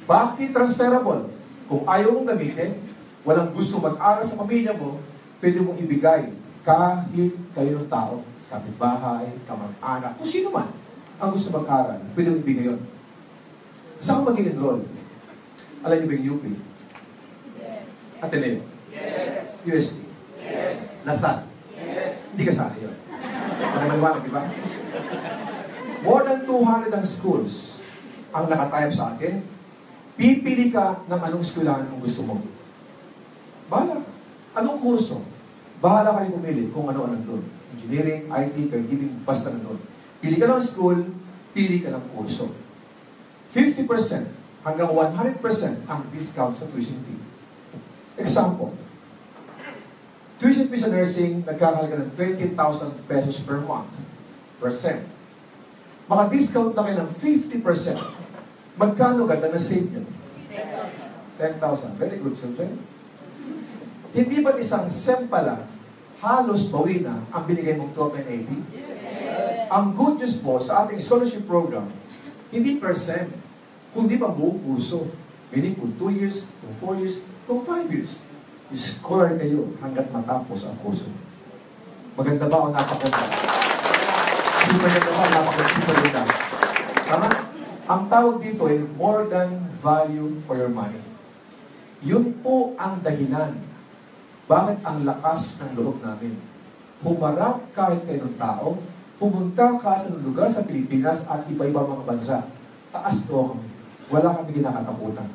Bakit transferable? Kung ayaw mong gamitin, walang gusto mag-aral sa pamilya mo, pwede mong ibigay kahit kayo ng tao. Kapitbahay, kamag-anak, kung sino man ang gusto mag-aral, pwede mong ibigay yun. Saan mag-enroll? Alam niyo ba yung UP? Yes. Ateneo? Yes. UST? Yes. Lasal? Yes. Hindi kasali yun. Maliwanag, di ba? More than 200 ang schools ang nakatayap sa atin. Pipili ka ng anong eskwelahan kung gusto mo. Bahala. Anong kurso? Bahala ka rin pumili kung ano nandun. Engineering, IT, caregiving, basta nandun. Pili ka ng school, pili ka ng kurso. 50% hanggang 100% ang discount sa tuition fee. Example, tuition fee sa nursing nagkakalaga ng 20,000 pesos per month. Percent. Maka-discount na kayo ng 50%. Magkano ganda na save nyo? 10,000. Very good, children. Hindi ba isang SEM pala, halos bawi na ang binigay mong 12,980? Yes. Ang good news po sa ating scholarship program, hindi percent, kundi pang buong kurso. Meaning kung 2 years, kung 4 years, kung 5 years. Scholar kayo hanggat matapos ang kurso. Maganda ba o napakaganda? Super ganda ba o napakaganda? Tama? Ang tawag dito ay more than value for your money. Yun po ang dahilan bakit ang lakas ng loob namin. Humarap kahit kayo ng tao, pumunta ka sa lugar sa Pilipinas at iba-iba mga bansa. Taas to kami. Wala kami kinakatakutan.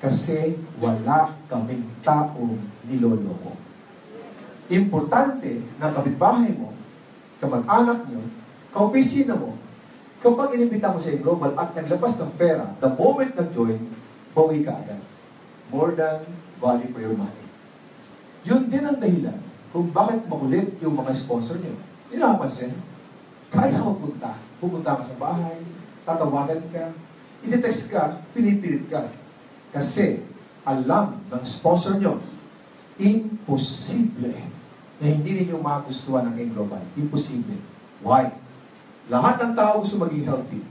Kasi wala kaming taong niloloko. Importante na kapitbahay mo, kamag-anak nyo, kaopisina mo, kapag inimbita mo sa Global at naglabas ng pera, the moment nag-join, bawi ka agad. More than value for your money. Yun din ang dahilan kung bakit makulit yung mga sponsor nyo. Hindi nakapansin. Kahit sa pupunta ka sa bahay, tatawagan ka, i-text ka, pinipilit ka. Kasi alam ng sponsor nyo, imposible na hindi ninyo magustuhan ng Global. Imposible. Why? Lahat ng tao gusto maging healthy.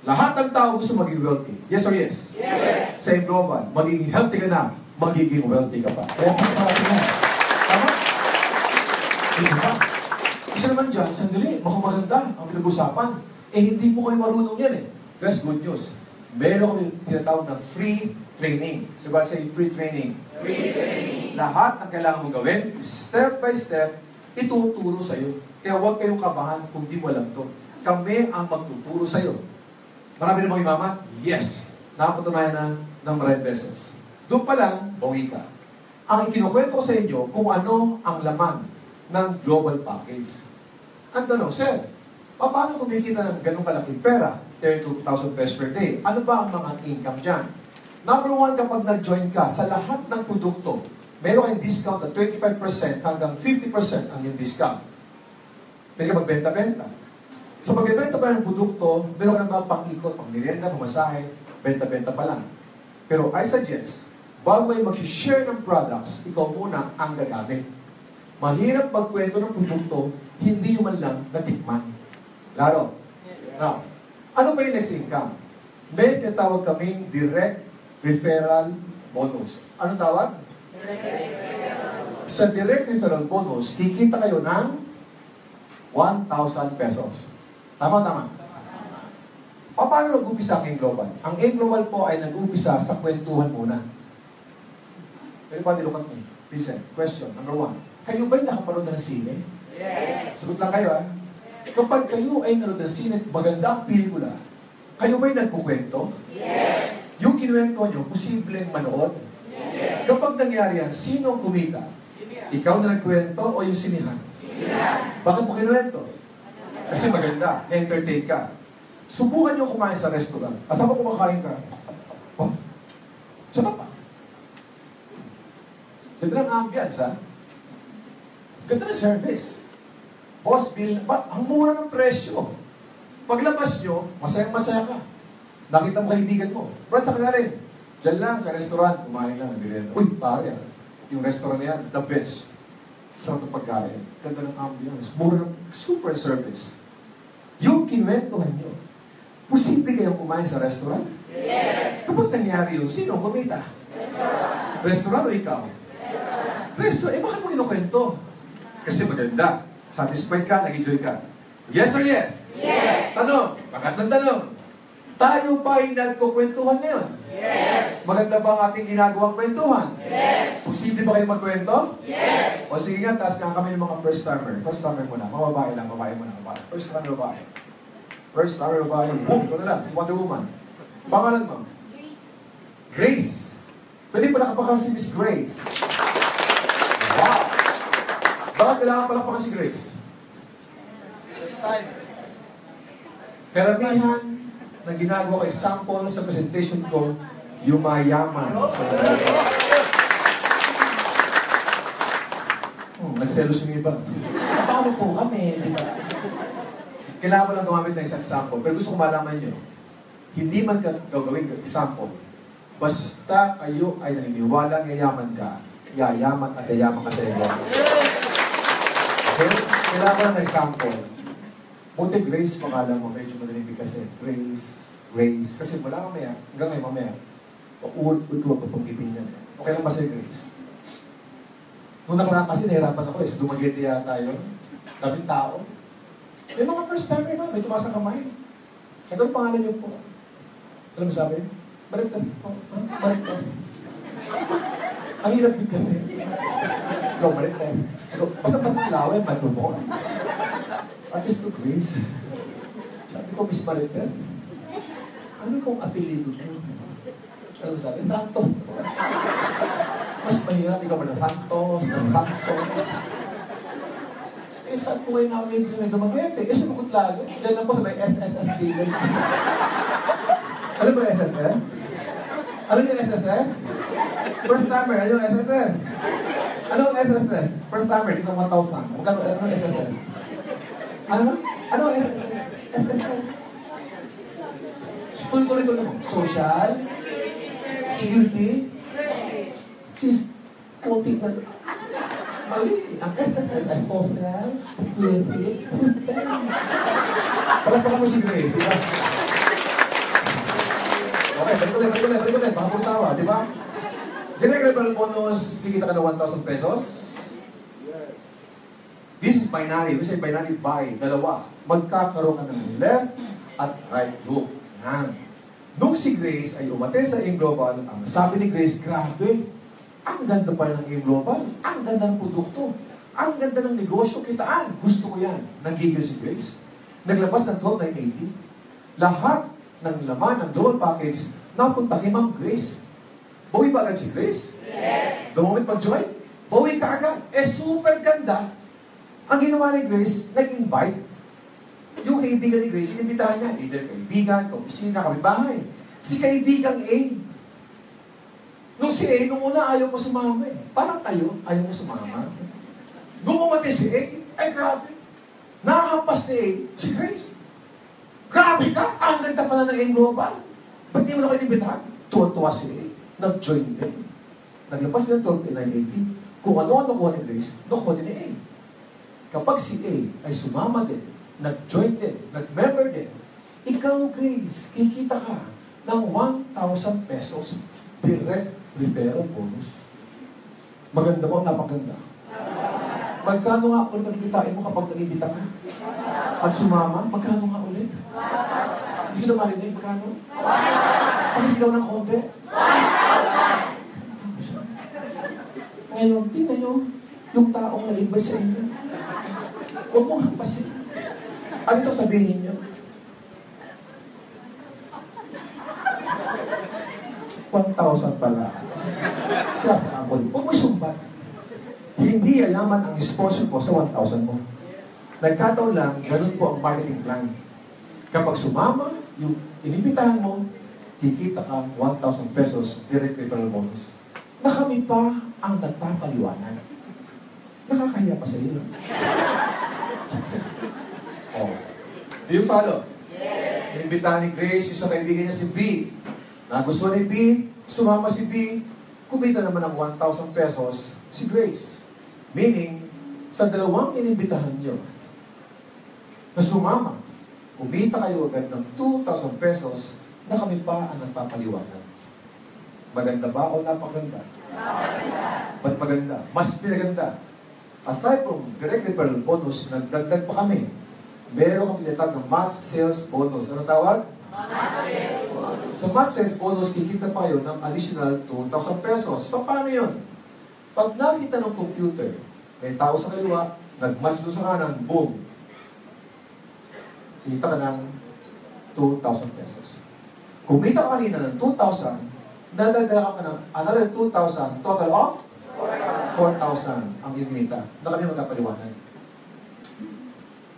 Lahat ng tao gusto maging wealthy. Yes or yes? Yes. Sa Global, magiging healthy ka na, magiging wealthy ka pa. Kaya pagkakati na. Tama? Diba? Isa naman dyan, sandali, mukhang maganda ang pinag-usapan. Hindi mo kayo marunong yan eh. Guys, good news. Meron kami tinatawag na free training. Diba say free training? Free training. Lahat ng kailangan mong gawin, step by step, ituturo sa'yo. Kaya huwag kayong kabahan kung di mo alam to. Kami ang magtuturo sa'yo. Marami na mga imaman? Yes. Nakapatunayan na ng maraming beses. Doon pa lang, bawi ka. Ang ikinukwento ko sa inyo kung ano ang laman ng global package. Ang tanong, sir, paano kumikita ng ganung kalaking pera? 32,000 pesos per day. Ano ba ang mga income dyan? Number one, kapag nag-join ka sa lahat ng produkto, meron kayong discount na 25% hanggang 50% ang yung discount. Pwede ka magbenta-benta. Sa pagbenta pa ng produkto, meron ka ng mga pang-ikot, pang-merienda, pamasahe, benta-benta pa lang. Pero I suggest, bago kayo mag-share ng products, ikaw muna ang gagamit. Mahirap magkwento ng produkto, hindi nyo man lang natikman. Laro? Now, ano ba yung next income? May tinatawag kaming direct referral bonus. Ano tawag? Sa direct referral bonus, kikita kayo ng 1,000 pesos. Tama. Paano nag-umpisa ang Global? Ang Global po ay nag-umpisa sa kwentuhan muna. Everybody look at me. Listen, question, number one. Kayo ba'y nakapanood na ng sine? Yes. Sagot lang kayo, ha? Kapag kayo ay nanood ng sine, maganda ang pelikula, kayo ba'y nagkukwento? Yes. Yung kinuwento nyo, posibleng manood? Yes. Kapag nangyari yan, sino ang kumita? Ikaw na nagkwento o yung sinihan? Sinihan. Bakit mo kinuwento? Kasi maganda, na-entertain ka. Subukan nyo kumain sa restaurant. At habang kumakain ka, oh, sarap pa. Ganda ng ambience, ha? Ganda ng service. Boss, bill, ang mura ng presyo. Paglabas nyo, masayang-masaya ka. Nakita mo kaibigan mo. Brad, saka ka rin. Diyan lang, sa restaurant, kumain lang, nabili. Uy, pare, yung restaurant na yan, the best. Sarap ng pagkain. Ganda ng ambience. Mura ng super service. Yung kinwentuhan nyo, posible kayong kumain sa restaurant? Yes. Kapag nangyari yun, sino kumita? Restaurant. Restaurant o ikaw? Restaurant. Eh, bakit mo kinukwento? Kasi maganda. Satisfied ka, nag-enjoy ka. Yes or yes? Yes. Tanong, pangatlong tanong. Tayo ba ay nagkukwentuhan ngayon? Yes. Maganda ba ang ating ginagawang kwentuhan? Yes. Posible ba kayo magkwento? Yes. O sige nga, taas nga kami ng mga first timer. First timer muna. Mga babae lang, babae muna. Babae. First timer babae. First timer babae. Boom, ito na lang. Si Wonder Woman. Pangalan mo? Grace. Grace. Pwede pa nakapakan si Miss Grace. Wow! Bakit kailangan palakpakan si Grace? Karamihan na ginagawa ko example sa presentation ko, yumayaman sa buhay. Nagselos yung iba. Paano po kami, di ba? Kailangan mo lang gumamit ng isang example. Pero gusto ko malaman nyo, hindi man ka gagawin example, basta kayo ay naniniwala, yayaman ka, yayaman at yayaman ka sa iyo. Okay? Kailangan mo lang ng example. Buti Grace, pangalan mo, medyo madilimig kasi. Grace. Kasi wala mamaya, hanggang ngayon mamaya, uud ko ang papangipin niya. Okay lang ba sa'yo, Grace? Nung nakaraan kasi, nahirapan ako sa Dumaguete yata yun. Daming tao. May mga first timer na, may tumasang kamay. Ito ang pangalan niyo po. Alam mo sabi? Baliktad po. Baliktad. Ang hirap din kasi. Ikaw, baliktad. Ikaw, bakit ba nalawin? Ba't mo? At least to Grace. Sabi ko, Miss Baliktad, ano pong apelido niyo? Alam mo sabi? Santos. Mas mahirap, ikaw ba na Santos, Eh, saan po kayo namin sa may Dumaguete? Eh, sumagot lalo. Diyan lang po sa may SSS Village. Alam mo yung SSS? Alam niyo yung SSS? First timer, ano yung SSS? Ano yung SSS? First timer, di ko 1,000. Magkano yung SSS? Ano? Ano yung SSS? SSS? Tuloy-tuloy mo. Social? Security? Just, konti na. Mali. Ang SSS ay social, security, palagpakan mo si Grace, di ba? Okay, balik ulit. Baka pong tawa, di ba? General bonus, kikita ka na 1,000 pesos. This is binary. This is binary by dalawa. Magkakaroon ka ng left at right hook. Yan. Nung si Grace ay umate sa AIM Global, ang sabi ni Grace, grabe, ang ganda pa ng AIM Global, ang ganda ng produkto, ang ganda ng negosyo, kitaan. Gusto ko yan. Nagigil si Grace. Naglabas ng 12,980. Lahat ng laman ng global package napunta kay Ma'am Grace. Bawi ba agad si Grace? Yes. The moment mag-join, bawi ka agad. Eh, super ganda. Ang ginawa ni Grace, nag-invite. Yung kaibigan ni Grace, inimbitahan niya. Either kaibigan, kaopisina, kapitbahay. Si kaibigang A. Nung si A, nung una ayaw mo sumama eh. Parang tayo, ayaw mo sumama. Nung umati si A, ay grabe. Nakahampas ni A, si Grace. Grabe ka! Ang ganda pala ng AIM Global. Ba't di mo na kayo inimbitahan? Tuwa-tuwa si A. Nag-join din. Naglabas sila 12,980. Kung ano-ano kuha ni Grace, nakuha din ni A. Kapag si A ay sumama din, nag-join din, nag-member din, ikaw, Grace, kikita ka ng 1,000 pesos direct referral bonus. Maganda mo, napaganda. Magkano nga ulit ang kikitain mo kapag nag-ibita ka? At sumama, magkano nga ulit? Hindi ko na marinig, magkano? 1,000. Pagkasigaw ng konti? 1,000. Ngayon, tingnan nyo, yung taong nag-invest sa inyo. Huwag mong hampasin. Ano itong sabihin nyo? 1,000 pala. Kaya ako, huwag mo isumbat. Hindi yayaman ang sponsor mo sa 1,000 mo. Nagkataon lang, ganun po ang marketing plan. Kapag sumama, yung inibitahan mo, kikita ka 1,000 pesos direct referral bonus. Na kami pa ang nagpapaliwanag. Nakakahiya pa sa iyo. Oh. Do you follow? Yes. Inimbitahan ni Grace, isang kaibigan niya si B. Nagustuhan ni B, sumama si B, kumita naman ng 1,000 pesos si Grace. Meaning, sa dalawang inimbitahan niyo, na sumama, kumita kayo agad ng 2,000 pesos na kami pa ang nagpapaliwanag. Maganda ba o napaganda? Maganda. Ba't maganda? Mas pinaganda. Aside from direct referral bonus, nagdagdag pa kami. Meron kami tinatawag ng mass sales bonus. Ano tawag? Mass sales bonus. Sa mass sales bonus, kikita pa kayo ng additional 2,000 pesos. So, paano yun? Pag nakita ng computer, may tao sa kaliwa, nag-match doon sa kanan, boom. Kita ka ng 2,000 pesos. Kumita ka kanina ng 2,000, nadagdagan ka ng another 2,000, total of 4,000 ang ikinita. Na kami magkapaliwanag.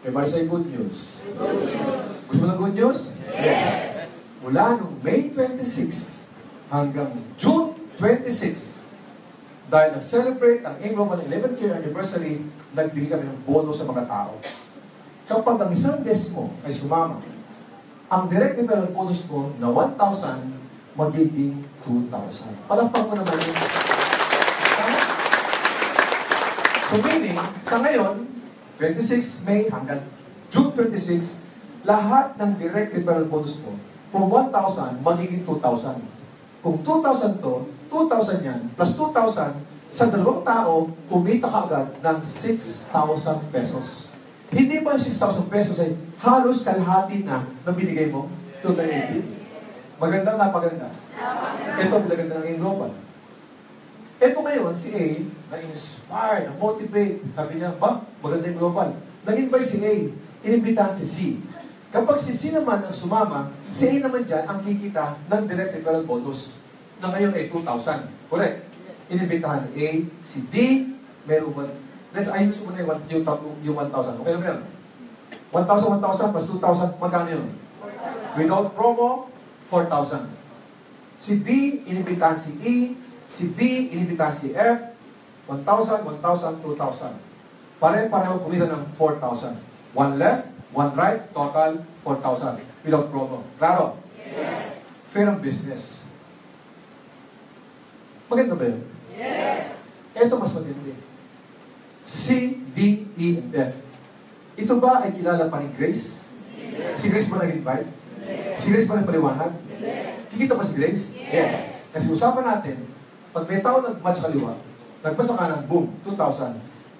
Everybody say good news. Good news. Gusto mo ng good news? Yes. Mula nung May 26 hanggang June 26, dahil nag-celebrate ang Engloban 11th year anniversary, nagbigay kami ng bonus sa mga tao. Kapag ang isang guest mo ay sumama, ang direct referral bonus mo na 1,000 magiging 2,000. Palakpak mo naman yun. So meaning, sa ngayon, 26 May hanggang June 26, lahat ng direct referral bonus mo, kung 1,000, magiging 2,000. Kung 2,000 to, 2,000 yan, plus 2,000, sa dalawang tao, kumita ka agad ng 6,000 pesos. Hindi ba yung 6,000 pesos ay halos kalahati na binigay mo? 2,080. Maganda na paganda. Ito ang pinaganda ng Engloban. Ito ngayon, si A, na-inspire, na-motivate. Sabi niya, ba, maganda yung global. Nag-invite si A, inimbitahan si C. Kapag si C naman ang sumama, si A naman dyan ang kikita ng direct referral bonus na ngayon ay 2,000. Correct? Inimbitahan A, si D, meron ba? Let's ayusin mo na yung 1,000. Okay na ba yun? 1,000 plus 2,000, magkano yun? Without promo, 4,000. Si B, inimbitahan si E, si B, inibitahan si F, 1,000, 1,000, 2,000. Pare-pareho kumita ng 4,000. One left, one right, total 4,000. Without promo. Klaro? Yes. Fair ang business. Maganda ba yun? Yes. Ito mas matindi. C, D, E, and F. Ito ba ay kilala pa ni Grace? Yes. Si Grace ba nag-invite? Yes. Si Grace ba nagpaliwanag? Yes. Kikita pa si Grace? Yes. Kasi usapan natin, pag may tao nag-match kaliwa, nagpasa kanan, boom, 2,000.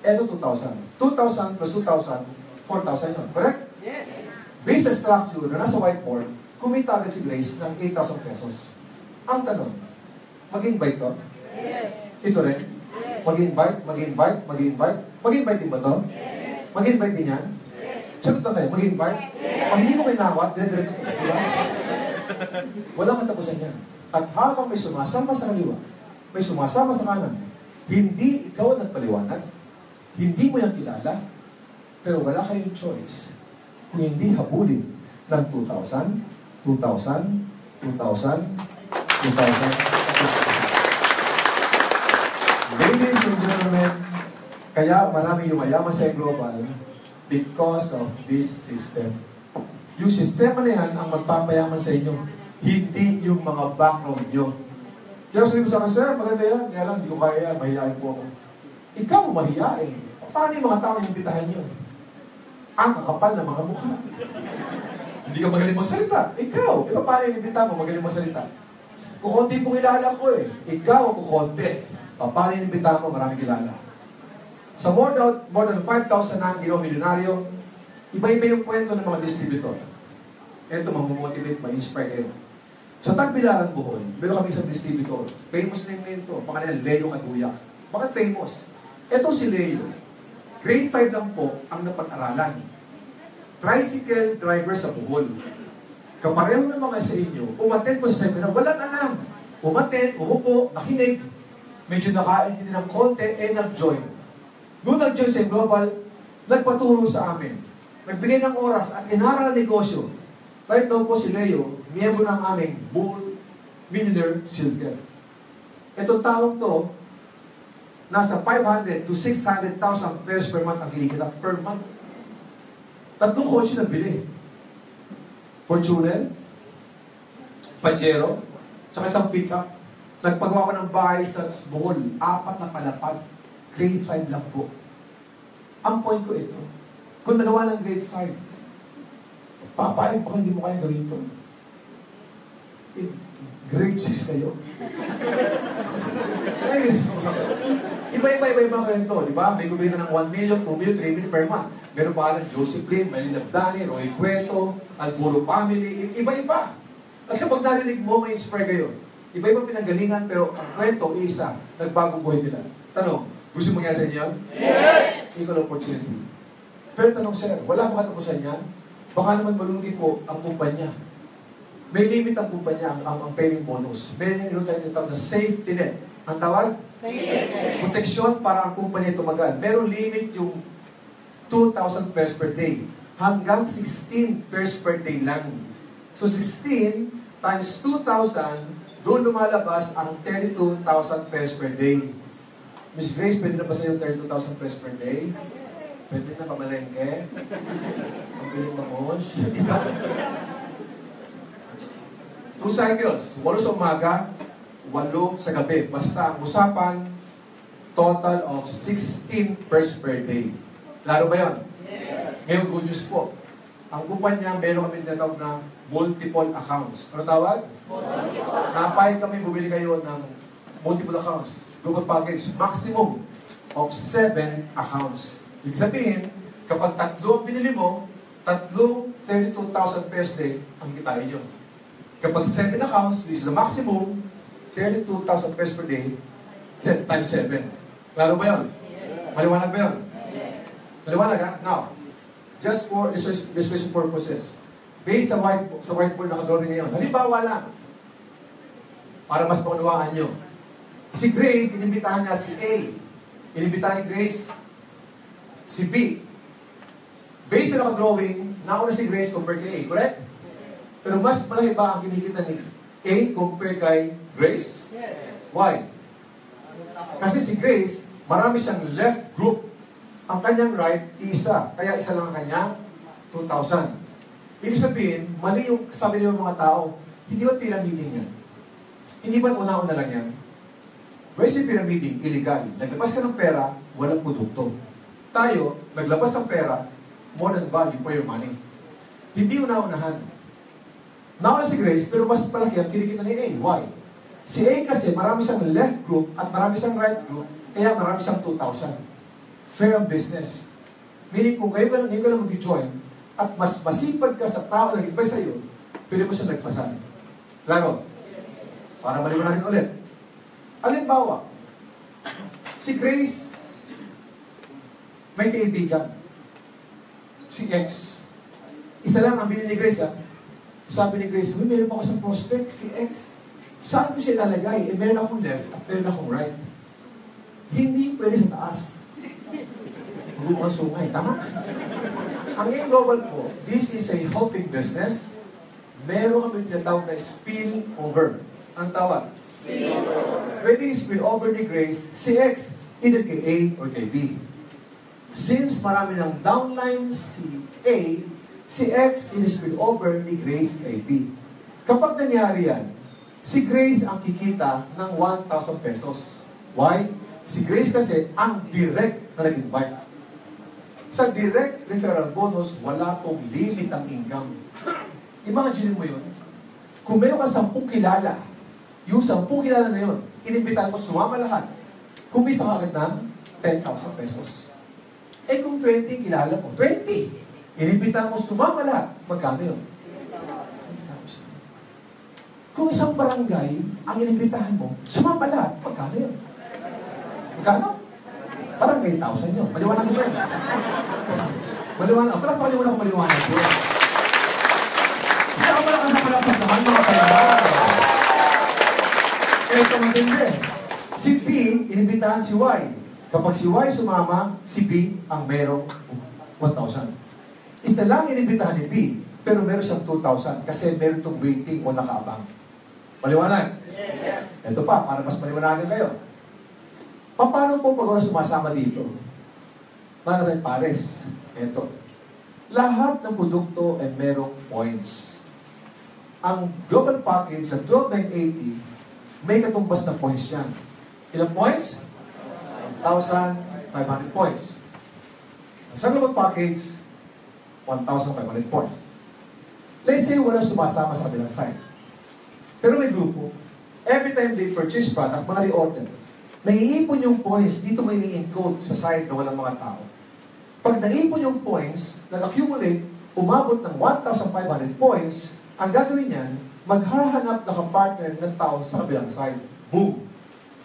Eto 2,000. 2,000 plus 2,000, 4,000 yun. Correct? Yes. Based sa structure na nasa whiteboard, kumita agad si Grace ng 8,000 pesos. Ang tanong, mag-invite to? Yes. Ito rin? Yes. Mag-invite din ba to? Yes. Mag-invite din yan? Yes. Sagot na tayo, mag-invite? Yes. Pag hindi mo kinawat, dire-diretso ko. Walang katapusan yan. At habang may sumasama sa kaliwa, may sumasama sa kanan, hindi ikaw ang nagpaliwanag, hindi mo yung kilala, pero wala kayong choice kung hindi habulin ng 2,000, 2,000, 2,000, 2,000. Ladies and gentlemen, kaya marami yumayaman sa global because of this system. Yung sistema na yan ang magpapayaman sa inyo, hindi yung mga background nyo. Kaya sabi ko sa akin, sir, maganda yan. Kaya lang, hindi ko kaya yan. Mahihain po ako. Ikaw, mahihain. Paano yung mga tao yung imbitahan nyo? Ang kakapal na mga mukha. Hindi ka magaling magsalita. Ikaw, paano yung imbita mo magaling magsalita? Kukunti pong kilala ko eh. Ikaw, kukunti. Paano yung imbita mo maraming kilala? Sa more than 5,000 na ang ginawa milyonaryo, iba-iba yung kwento ng mga distributor. Ito, mamomotivate, ma-inspire kayo. Sa Tagbilaran, Bohol, meron kami isang distributor. Famous name ngayon ito. Pangalan, Leo Kaduyak. Bakit famous? Ito si Leo. Grade 5 lang po ang napag-aralan. tricycle driver sa Bohol. Kapareho ng mga sa inyo, umattend po sa seminar, walang alam. Umattend, umupo, nakinig, medyo nakaintindi ng konti, nag-join. Doon nag-join sa Global, nagpaturo sa amin. Nagbigay ng oras at inaral ang negosyo. Right now po si Leo, miyembro ng aming Bull Millionaire Circle. Itong taong to, nasa 500 to 600,000 pesos per month ang kinikita per month. Tatlong kotse na bili. Fortuner, Pajero, tsaka isang pick-up. Nagpagawa ko ng bahay sa Bohol, 4 na palapag. Grade 5 lang po. Ang point ko ito, kung nagawa ng grade 5, paparin pa hindi mo kaya gawin ito. Grade 6 kayo. Iba-iba ang kwento, di ba? May kumita ng 1 million, 2 million, 3 million per month. Meron pa ng Josephine, Maylin Abdani, Roy Cueto, Alburo Family, iba-iba. At kapag narinig mo, may inspire kayo. Iba-iba pinanggalingan, pero ang kwento, isa, nagbagong buhay nila. Tanong, gusto mo nga sa inyo? Yes! Equal opportunity. Pero tanong, sir, wala ba katapusan yan? Baka naman malugi po ang kumpanya. May limit ang kumpanya, ang paying bonus. May tinatawag na safety net. Ang tawag? Proteksyon para ang kumpanya tumagal. Meron limit yung 2,000 pesos per day. Hanggang 16 pesos per day lang. So 16 times 2,000, doon lumalabas ang 32,000 pesos per day. Miss Grace, pwede na ba sa yung 32,000 pesos per day? Pwede na pamalengke? Ang biling mamos? Di ba? 2 cycles. 8 sa umaga, 8 sa gabi. Basta ang usapan, total of 16 pesos per day. Klaro ba yun? Yes. Ngayon, good news po. Ang kumpanya, meron kami tinatawag na multiple accounts. Ano tawag? Napayag kami, bumili kayo ng multiple accounts. Global package, maximum of 7 accounts. Ibig sabihin, kapag 3 ang binili mo, 3 32,000 pesos day ang kitain nyo. Kapag 7 accounts, which is the maximum, 32,000 pesos per day, times 7. Klaro ba yun? Yes. Maliwanag ba yun? Yes. Maliwanag ha? Now, just for illustration purposes, based sa whiteboard na nakadrawing ngayon, halimbawa lang, para mas maunawaan nyo, si Grace, inimbitahan niya si A. Inimbitahan ni Grace si B. Based sa nakadrawing, nauna si Grace compared kay A, correct? Pero mas malaki ba ang kinikita ni A compared kay Grace? Yes. Why? Kasi si Grace, marami siyang left group. Ang kanyang right, isa. Kaya isa lang ang kanyang 2,000. Ibig sabihin, mali yung sabi ng mga tao, hindi ba pyramiding yan? Hindi ba una-una lang yan? Where's yung pyramiding? Illegal. Naglabas ka ng pera, walang produkto. Tayo, naglabas ng pera, more than value for your money. Hindi una-unahan. Nauna si Grace, pero mas malaki ang kinikita ni A. Why? Si A kasi marami siyang left group at marami siyang right group, kaya marami siyang 2,000. Fair ang business. Meaning kung kayo ka lang mag-join at mas masipag ka sa tao na nag-invest sa'yo, pwede mo siya nagpasan. Klaro? Para maliwanahin ulit. Halimbawa, si Grace may kaibigan. Si X. Isa lang ang binili ni Grace, ha? Sabi ni Grace, meron ako sa prospect, si X. Saan ko siya ilalagay? Meron akong left at meron akong right. Hindi pwede sa taas. Magbubukan sungay. Tama? Ang global po, this is a helping business. Meron kami tinatawag na spill over. Ang tawag? Spill over. When this spill over ni Grace, si X, either kay A or kay B. Since marami ng downline si A, si X in-spill over ni Grace kay B. Kapag nangyari yan, si Grace ang kikita ng 1,000 pesos. Why? Si Grace kasi ang direct na nag-invite. Sa direct referral bonus, wala pong limit ang income. Imagine mo yun. Kung meron ka 10 kilala, yung 10 kilala na yun, inimbitahan mo sumama lahat, kumita ka agad ng 10,000 pesos. Eh kung 20 kilala mo, 20! Inimbitahan mo sumama lahat, magkano yun? 20,000. Kung isang barangay, ang inimbitahan mo, sumama lahat, magkano yun? Magkano? Barangay 1,000 yun. Maliwanag mo yun. Maliwanag. Palakpakan niyo muna kung maliwanag po. Hindi ako malakas na palakpak naman, mga kailangan. Kaya ito matindi. Si P, inibitahan si Y. Kapag si Y sumama, si P ang merong 1,000. Isa lang inibitahan ni P, pero meron siyang 2,000 kasi meron itong waiting o nakaabang. Maliwanag? Yes. Ito pa, para mas maliwanagan kayo. Paano po pag wala sumasama dito? Paano ba yung pares? Ito. Lahat ng produkto ay merong points. Ang global package sa 12,980, may katumbas na points yan. Ilang points? 1,500 points. Sa global package, 1,500 points. Let's say wala sumasama sa kabilang side. Pero may grupo. Every time they purchase product, mga reorder, naiipon yung points, dito may ni-encode sa side na walang mga tao. Pag naipon yung points, nag-accumulate, umabot ng 1,500 points, ang gagawin niyan, maghahanap na kapartner ng tao sa kabilang side. Boom!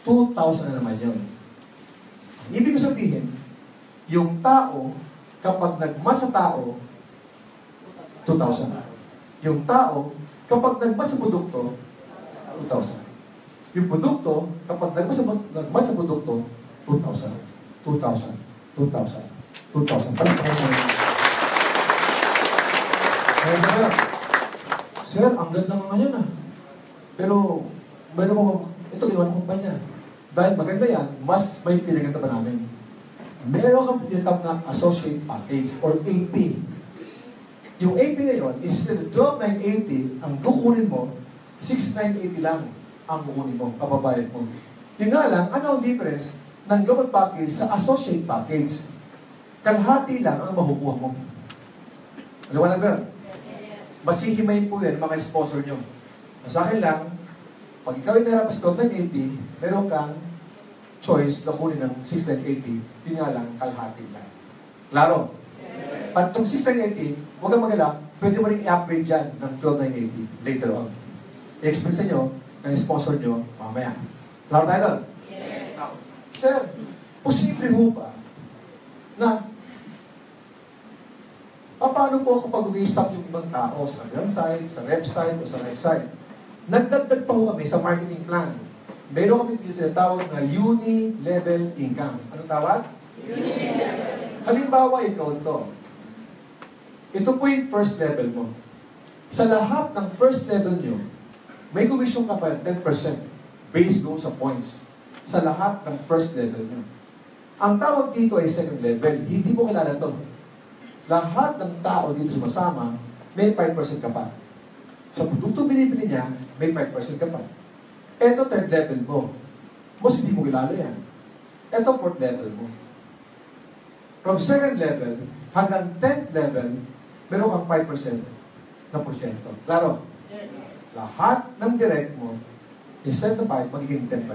2,000 na naman yun. Ibig sabihin, yung tao, kapag nagmatch sa tao, 2,000. Yung tao, kapag nagmatch sa produkto, 2,000. Yung produkto, kapag nagmatch sa produkto, 2,000. 2,000. 2,000. 2,000. Palakpakan mo. Sir, ang ganda nga ngayon ah. Pero, meron mo, ito ginawa ng kumpanya. Dahil maganda yan, mas may pinaganda pa namin. Meron kang pinatawag na Associate Package or AP. Yung AP na yun, instead of 12,980, ang kukunin mo, 6,980 lang ang kukunin mo, kababayad mo. Yun nga lang, ano ang difference ng global package sa associate package? Kalahati lang ang mahukuha mo. Maliwanag ba? Masihimay po yan, mga sponsor nyo. Sa akin lang, pag ikaw ay nahirap sa 12,980, meron kang choice na kunin ng 6,980, yun nga lang, kalahati lang. Klaro? At itong 6,980, huwag kang mag-alap, pwede mo rin i-upgrade dyan ng 12,980 later on. I-express nyo ng sponsor nyo mamaya. Klaro tayo doon? Yes. Sir, posible ho ba na paano po ako pag umi-stop yung ibang tao sa kabilang side, sa left side, o sa right side? Nagdagdag pa ho kami sa marketing plan. Meron kami tinatawag na uni-level income. Anong tawag? Uni-level. Halimbawa, ikaw ito. Ito po yung first level mo. Sa lahat ng first level nyo, may commission ka pa 10% based doon sa points. Sa lahat ng first level nyo. Ang tawag dito ay second level. Hindi mo kilala ito. Lahat ng tao dito sumasama, may 5% ka pa. Sa produkto binibili niya, may 5% ka pa. Ito third level mo. Mas hindi mo kilala yan. Ito fourth level mo. From second level hanggang 10th level, meron kang 5% na porsyento. Klaro? Yes. Lahat ng direct mo, instead of 5, magiging 10%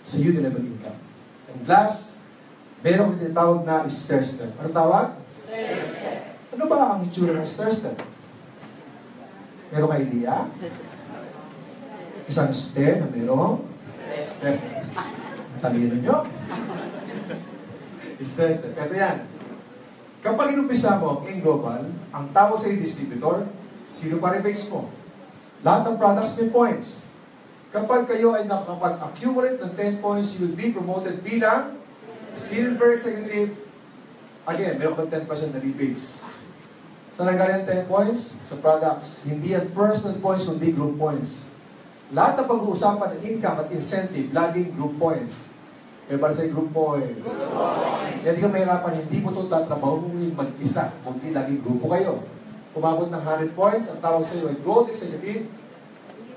sa uni-level income. And last, meron kang tinatawag na stair step. Ano tawag? Stair step. Ano ba ang itsura ng stair step? Meron ka idea? Isang stair na merong step. Talino nyo? Stair step. Ito yan. Kapag inumpisa mo ang global, ang tawag sa distributor, sino pa rebates mo? Lahat ng products may points. Kapag kayo ay nakakapag-accumulate ng 10 points, you will be promoted bilang silver executive. Again, meron kang 10% na rebates. Saan nanggaling 10 points? Sa products. Hindi yan personal points, kundi group points. Lahat ng pag-uusapan ng income at incentive, laging group points. Kaya para sa group points. Kaya di ka mahirapan, hindi mo ito tatrabahuin mag-isa, kundi laging grupo kayo. Umabot ng 100 points, ang tawag sa iyo ay gold executive,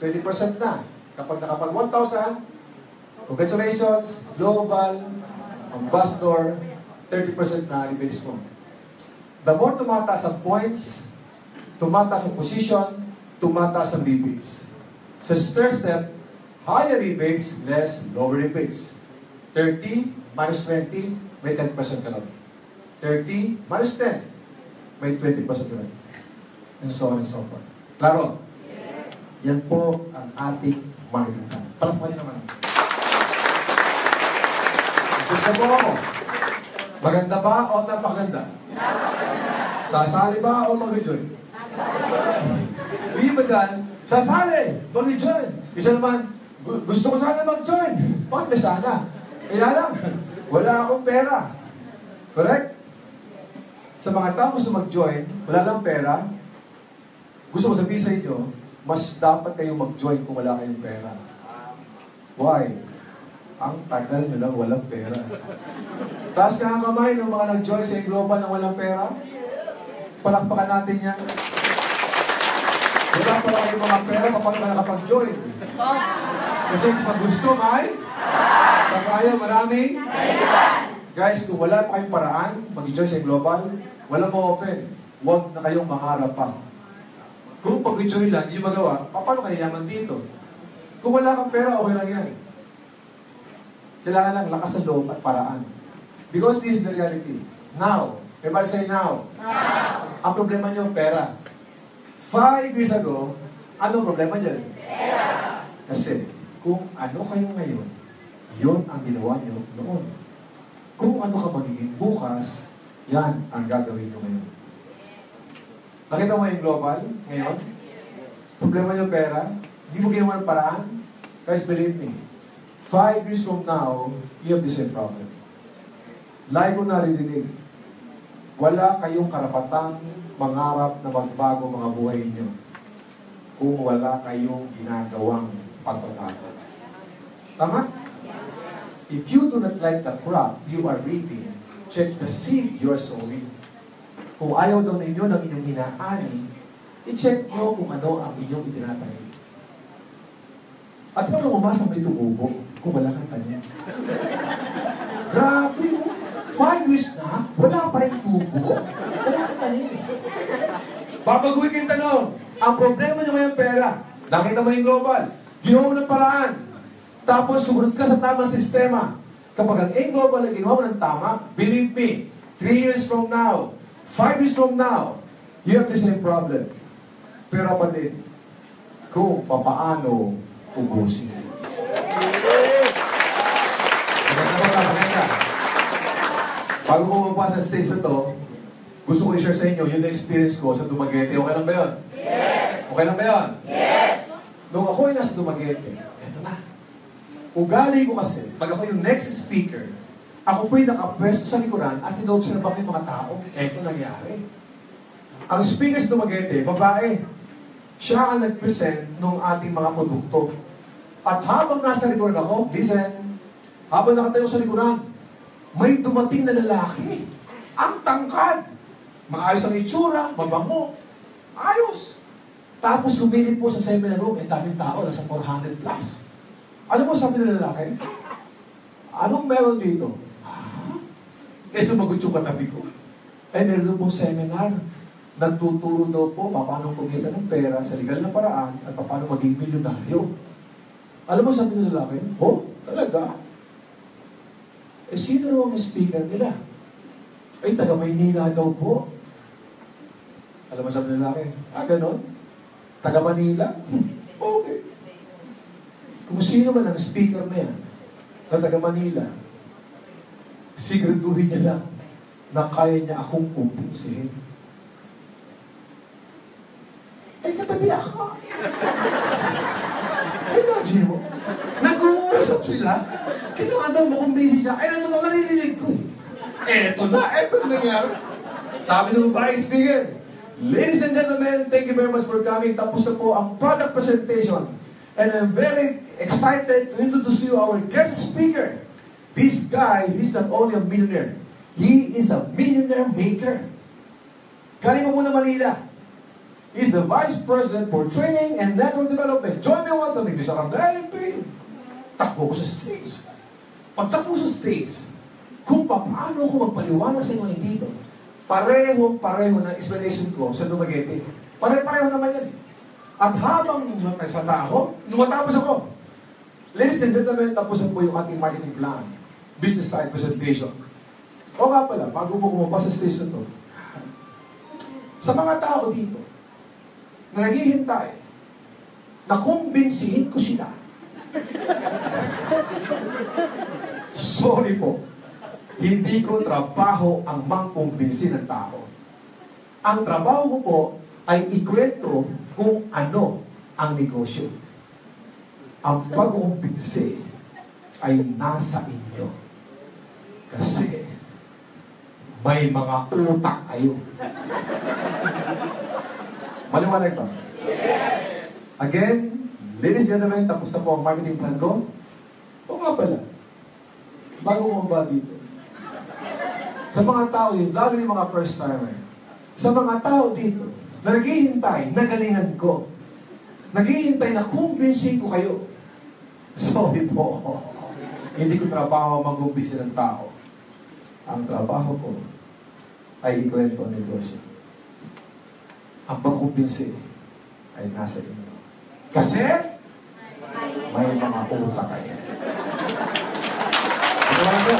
20% na. Kapag nakapag 1,000, congratulations, global, ambassador, 30% na rebates mo. The more tumataas ang points, tumataas ang position, tumataas ang rebates. Sa stair step, higher rebates, less, lower rebates. 30 minus 20, may 10% ka nun. 30 minus 10, may 20% ka nun. And so on and so forth. Klaro? Yes. Yan po ang ating marketing plan. Palakpakan niyo naman. Gusto mo ako? Maganda ba o napakaganda? Sasali ba o mag-enjoy? Hindi ba dyan? Sasali! Mag-enjoy! Isa naman, gusto ko sana mag-join. Bakit may sana? Kaya lang, wala akong pera. Correct? Sa mga tao gusto mag-join, wala lang pera, gusto ko sabihin sa inyo, mas dapat kayo mag-join kung wala kayong pera. Why? Ang tagal nyo lang walang pera. Taas ka ang kamay ng mga nag-join sa global na walang pera. Palakpakan natin yan. Wala pala kayong mga pera, paano ka nakapag-join? Kasi pag gusto, may? Pag ayaw, marami? Guys, kung wala pa kayong paraan, mag-join sa global, walang ma-open. Huwag na kayong mangarap pa. Kung pag-join lang, hindi magawa, paano kayo yaman dito? Kung wala kang pera, okay lang yan. Kailangan lang lakas ng loob at paraan. Because this is the reality. Now, everybody say now. Ang problema nyo, pera. 5 years ago, anong problema nyo? Pera. Kasi, kung ano kayo ngayon, yun ang ginawa nyo noon. Kung ano ka magiging bukas, yan ang gagawin nyo ngayon. Nakita mo yung global ngayon? Problema nyo pera? Hindi mo ginawa ng paraan? Guys, believe me, 5 years from now, you have the same problem. Like ko naririnig, wala kayong karapatang mangarap na magbago mga buhay niyo kung wala kayong ginagawang pagbabago. Tama? If you do not like the crop you are reaping, check the seed you are sowing. Kung ayaw daw ninyo ng inyong inaani, i-check nyo kung ano ang inyong itinatanim. At huwag kang umasa may tumubo kung wala kang tanim. Grabe mo! 5 years na, wala pa rin tubo. Wala kang tanim eh. Babaguhin ko yung tanong. Ang problema nyo ngayon pera. Nakita mo yung global. Ginawa mo ng paraan. Tapos sumunod ka sa tamang sistema. Kapag ang global ay ginawa mo ng tama, believe me, 3 years from now, 5 years from now, you have the same problem. Pero pa din, kung papaano ubusin. Bago ko mapasa sa stage na to, gusto ko i-share sa inyo yung experience ko sa Dumaguete. Okay lang ba yun? Yes! Okay lang ba yun? Yes! Nung ako ay nasa Dumaguete, eto na. Ugali ko kasi, pag ako yung next speaker, ako po'y nakapwesto sa likuran at ino-observe ko yung mga tao. Eto nangyari. Ang speaker sa Dumaguete, babae. Siya ang nag-present ng ating mga produkto. At habang nasa likuran ako, listen, habang nakatayo sa likuran, may dumating na lalaki. Ang tangkad. Maayos ang itsura, mabango. Ayos. Tapos sumilip po sa seminar room, daming tao, nasa 400 plus. Alam mo sabi ng lalaki? Anong meron dito? Sumagot yung katabi ko. Meron po seminar. Nagtuturo daw po paano kumita ng pera sa legal na paraan at paano maging milyonaryo. Alam mo sabi ng lalaki? Talaga? Sino ang speaker nila? Taga Maynila daw po. Alam mo sabi ng lalaki? Ganon? Taga Manila? Okay. Kung sino man ang speaker na yan, na taga Manila, siguraduhin niya lang na kaya niya akong kumpinsihin. Katabi ako. Imagine mo, nag-uusap sila, kailangan daw makumbisi siya, nandun ako naririnig ko. Eto na nangyari. Sabi ng babae speaker, ladies and gentlemen, thank you very much for coming. Tapos na po ang product presentation. And I'm very excited to introduce you our guest speaker. This guy, he's not only a millionaire, he is a millionaire maker. Galing mo muna Manila. He's the Vice President for Training and Network Development. Join me welcoming Mr. Rangel P. Takbo ko sa stage. Pagtakbo sa stage, kung paano ko magpaliwanag sa inyo dito, pareho na explanation ko sa Dumaguete. Pareho naman yan eh. At habang sa tao, lumatapos ako. Ladies and gentlemen, tapos po yung ating marketing plan. Business side presentation. O nga pala, bago po kumapasa sa stage na to, sa mga tao dito, na naghihintay, na kumbinsihin ko sila. Sorry po. Hindi ko trabaho ang mangkumbinsi ng tao. Ang trabaho ko po ay ikwento kung ano ang negosyo. Ang pag-uumpinsi ay nasa inyo. Kasi may mga utak kayo. Maliwanag ba? Again, ladies and gentlemen, tapos na po ang marketing plan ko. O nga pala, bago mo ba dito? Sa mga tao dito, lalo yung mga first timer, sa mga tao dito, na naghihintay, nagalingan ko, naghihintay na kumbinsin ko kayo. Sorry po, hindi ko trabaho mag-kumbinsin ng tao. Ang trabaho ko ay ikwento ang negosyo. Ang pagkumbinsi ay nasa inyo. Kasi may mga utak kayo. Ano ba ito?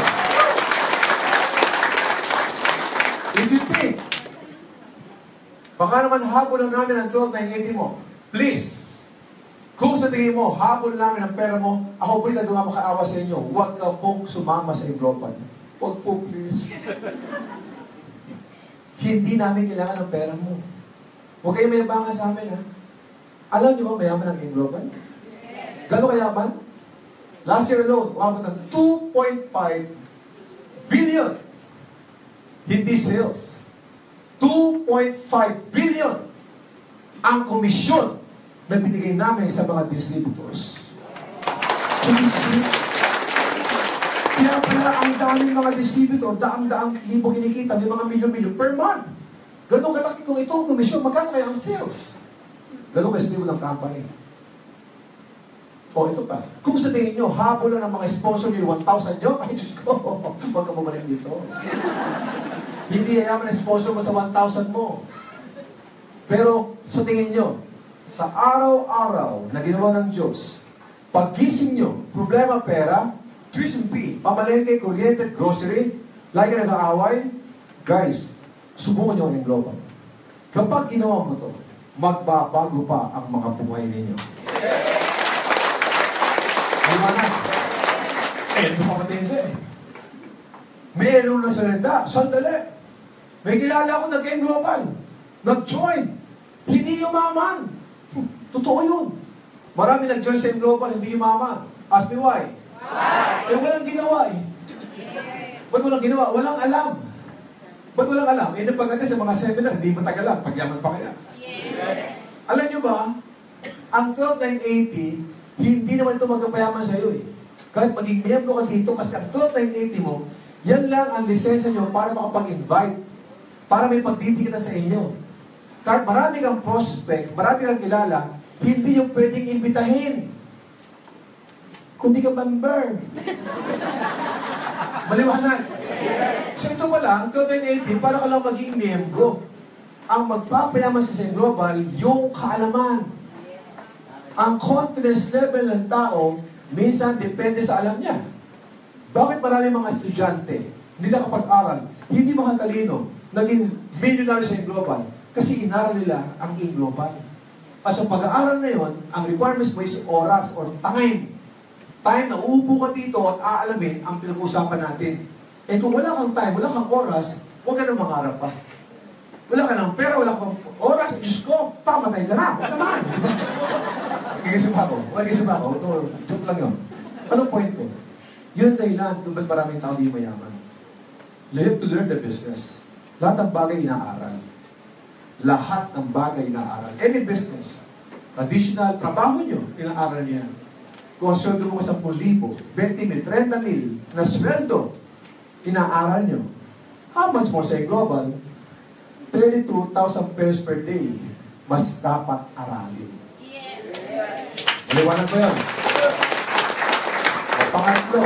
If you think, baka naman habol lang namin ang 12,980 mo, please, kung sa tingin mo, habol namin ang pera mo, ako po'y nagawa makaawa sa inyo, huwag ka pong sumama sa Ingloban. Huwag po, please. Hindi namin kailangan ng pera mo. Huwag kayo mayabangan sa amin, ha? Alam niyo ba mayaman ang Ingloban? Gano'ng kayaman? Last year alone, umabot ng 2.5 billion. Hindi sales. 2.5 billion ang komisyon na binigay namin sa mga distributors. Kaya pala ang daming mga distributor, daang-daang libo kinikita, may mga milyon-milyon per month. Ganun kalaki kung ito ang komisyon, magkano kaya ang sales? Ganun ka-stable ang company. O ito pa, kung sa tingin nyo, habol lang ng mga sponsor nyo, 1,000 nyo, ay Diyos ko, huwag ka bumalik dito. Hindi yayaman ang sponsor mo sa 1,000 mo. Pero sa tingin nyo, sa araw-araw na ginawa ng Diyos, paggising nyo, problema pera, tuition fee, pamalengke, kuryente, grocery, lagi nag-aaway, guys, subukan nyo ang Ingloban. Kapag ginawa mo to, magbabago pa ang mga buhay ninyo. Di ba na? Ito pa matindi. Meron na salita, sandali. May kilala ako nag-Ingloban, nag-join, hindi yumaman. Totoo yun. Marami nag-join sa Ingloban, hindi yumaman. Ask me why? Eh, walang ginawa eh. Ba't walang ginawa? Walang alam. Ba't walang alam? Eh, pagdating sa mga seminar, hindi matagal lang. Pagyaman pa kaya. Alam nyo ba, ang 12,980, hindi naman ito magpapayaman sa iyo eh. Kahit maging miyembro ka dito, kasi ang 12,980 mo, yan lang ang lisensya nyo para makapag-invite, para may pagtitikita sa inyo. Kahit marami kang prospect, marami kang kilala, hindi yung pwedeng imbitahin. Kung di ka member. Maliwanag. So ito pala, ang 12,980, para ka lang maging miyembro. Ang magpapayaman sa Global, yung kaalaman. Ang confidence level ng tao, minsan depende sa alam niya. Bakit marami mga estudyante, hindi nakapag-aral, hindi makatalino, naging millionaire sa Global? Kasi inaral nila ang Global. At sa pag-aaral na yun, ang requirements mo is oras or time. Time na uupo ka dito at aalamin ang pinag-uusapan natin. Eh kung wala kang time, wala kang oras, huwag ka nang mangarap pa. Wala ka ng pera, wala kang oras, Diyos ko, pamatay ka na. Huwag naman. Gigisip ako. Ito, joke lang yun. Anong point ko? Yun ang dahilan kung ba't maraming tao di mayaman. You have to learn the business. Lahat ng bagay inaaral. Lahat ng bagay inaaral. Any business. Traditional, trabaho nyo, inaaral nyo yan. Kung ang sweldo mo 10,000, 20,000, 30,000 na sweldo, inaaral nyo. How much more sa global? 32,000 pesos per day. Mas dapat aralin. Maliwanag ko yun. At pangatlo,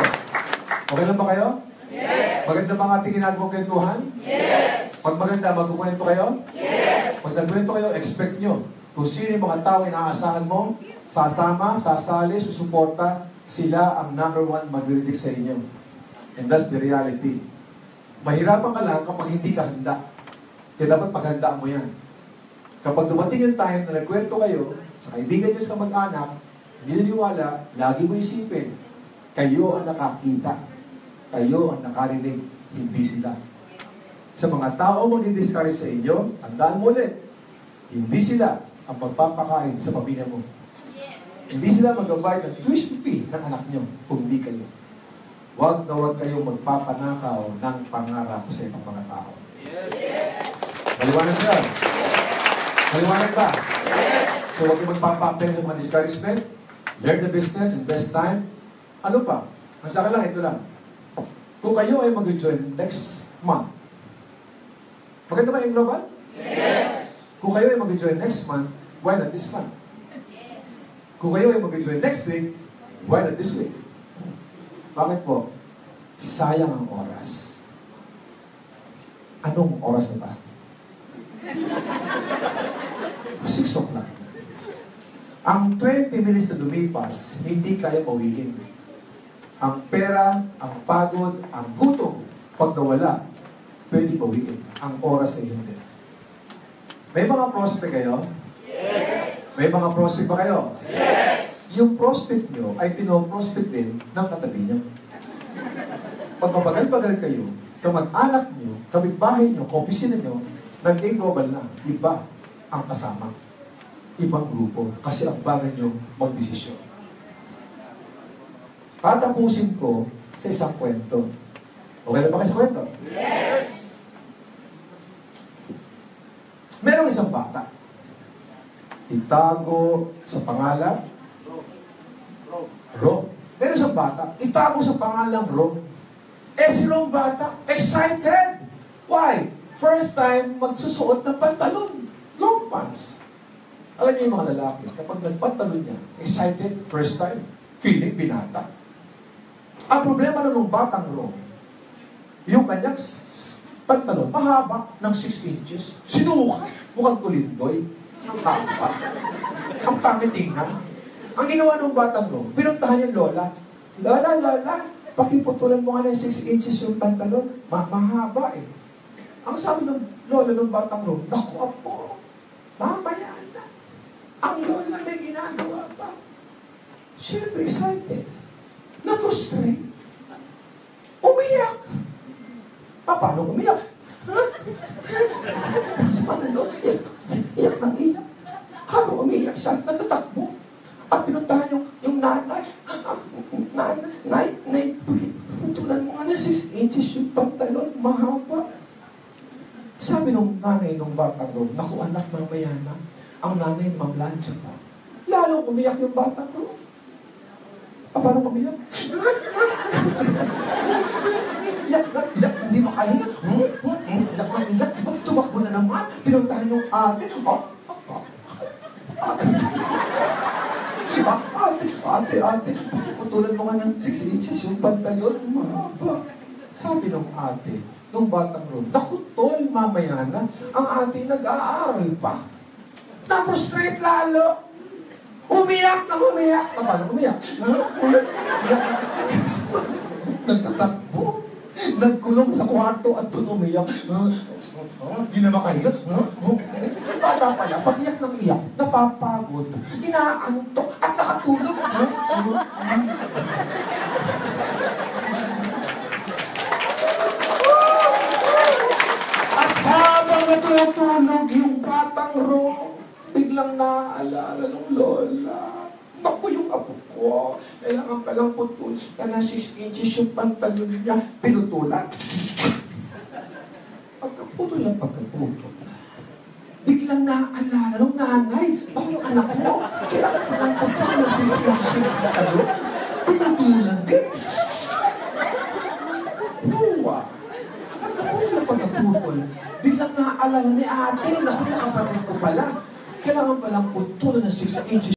okay lang ba kayo? Yes. Maganda ba ang ating ginagawang kwentuhan? Yes. Pag maganda, magkukwento kayo? Yes. Pag nagkwento kayo, expect nyo. Kung sino yung mga tao inaasahan mo, sasama, sasali, susuporta, sila ang number one mag-reject sa inyo. And that's the reality. Mahirapan ka lang kapag hindi ka handa. Kaya dapat paghandaan mo yan. Kapag dumating yung time na nagkwento kayo, sa kaibigan nyo sa kamag-anak, hindi naniwala, lagi mo isipin, kayo ang nakakita. Kayo ang nakarinig. Hindi sila. Sa mga tao mag-discourage sa inyo, tandaan mo ulit, hindi sila ang magpapakain sa pamilya mo. Hindi sila mag-abide ng tuition fee ng anak nyo kung hindi kayo. Huwag na huwag kayong magpapanakaw ng pangarap sa ibang mga tao. Maliwanag ba? Maliwanag ba? So huwag kayong magpapapel ng mga discouragement. Learn the business, invest time. Ano pa? Ang sa akin lang, ito lang. Kung kayo ay mag-join next month, maganda ba yung global? Yes! Kung kayo ay mag-join next month, why not this month? Kung kayo ay mag-join next week, why not this week? Bakit po? Sayang ang oras. Anong oras na ba? 6 o'clock. Ang 20 minutes na lumipas, hindi kaya pawiin. Ang pera, ang pagod, ang gutom, pag nawala, pwede pawiin. Ang oras ay hindi. May mga prospect kayo? Yes! May mga prospect ba kayo? Yes! Yung prospect nyo ay pinoprospect din ng katabi nyo. Pag mabagal-bagal kayo, kamag-anak nyo, kapitbahay nyo, kaopisina nyo, naging global na, iba ang kasama. Ibang grupo. Kasi ang bagay nyo magdesisyon. Tatapusin ko sa isang kwento. Okay na ba kayo sa kwento? Yes! Merong isang bata. Itago sa pangalan Ro. Meron isang bata. Itago sa pangalan Ro. Eh si Ro bata, excited. Why? First time magsusuot ng pantalon. Long pants. Alam niyo yung mga lalaki, kapag nagpantalon niya, excited, first time, feeling binata. Ang problema na nung batang Ro, yung kanyang pantalon, mahaba ng 6 inches. Sinukat, mukhang tulindoy. Ang haba. Ang pangit tingnan. Ang ginawa ng batang Ro, pinuntahan yung lola. Lola, pakiputulan mo nga ng 6 inches yung pantalon. Mahaba eh. Ang sabi ng lola ng batang Ro, naku apo, mamaya na. Ang lola may ginagawa pa. Siyempre excited. Na-frustrate. Umiyak. Paano umiyak? Ha? Sama na lola. Iyak ng iyak. Habang umiyak siya, natatakbo. At pinuntahan yung nanay. Nanay, putulan mo nga na 6 inches yung pantalon. Mahaba. Sabi nung nanay nung batang Ro, naku anak, mamaya na. Ang nanay mamlansya pa. Lalong umiyak yung batang Ro. Paano umiyak? Iyak, hindi makahinga. Iyak, diba? Tumakbo na naman. Pinuntahan yung ate. Ate, putulan mo nga ng 6 inches yung pantalon. Mahaba. Sabi ng ate, nung batang Ro, naku tol, mamaya na. Ang ate nag-aaral pa. Na-frustrate lalo. Umiyak. Paano umiyak? Nagtatakbo. Nagkulong sa kwarto at doon umiyak. Hindi na makahiga. Bata pala, pag iyak ng iyak, napapagod, inaantok at nakatulog. At habang natutulog yung batang Ro, biglang naaalala ng lola. Naku, yung apo ko, kailangan palang putol na 6 inches yung pantalon niya. Pinutulan. Pagkaputol ng pagkaputol, biglang naaalala ng nanay. Bako yung anak mo, kailangan palang putol ng 6 inches yung pantalon. Pinutulan din. Nuwa. Pagkaputol ng pagkaputol, biglang naaalala ni ate. Naku, yung kapatid ko pala. Kailangan palang putulan ng 6 inches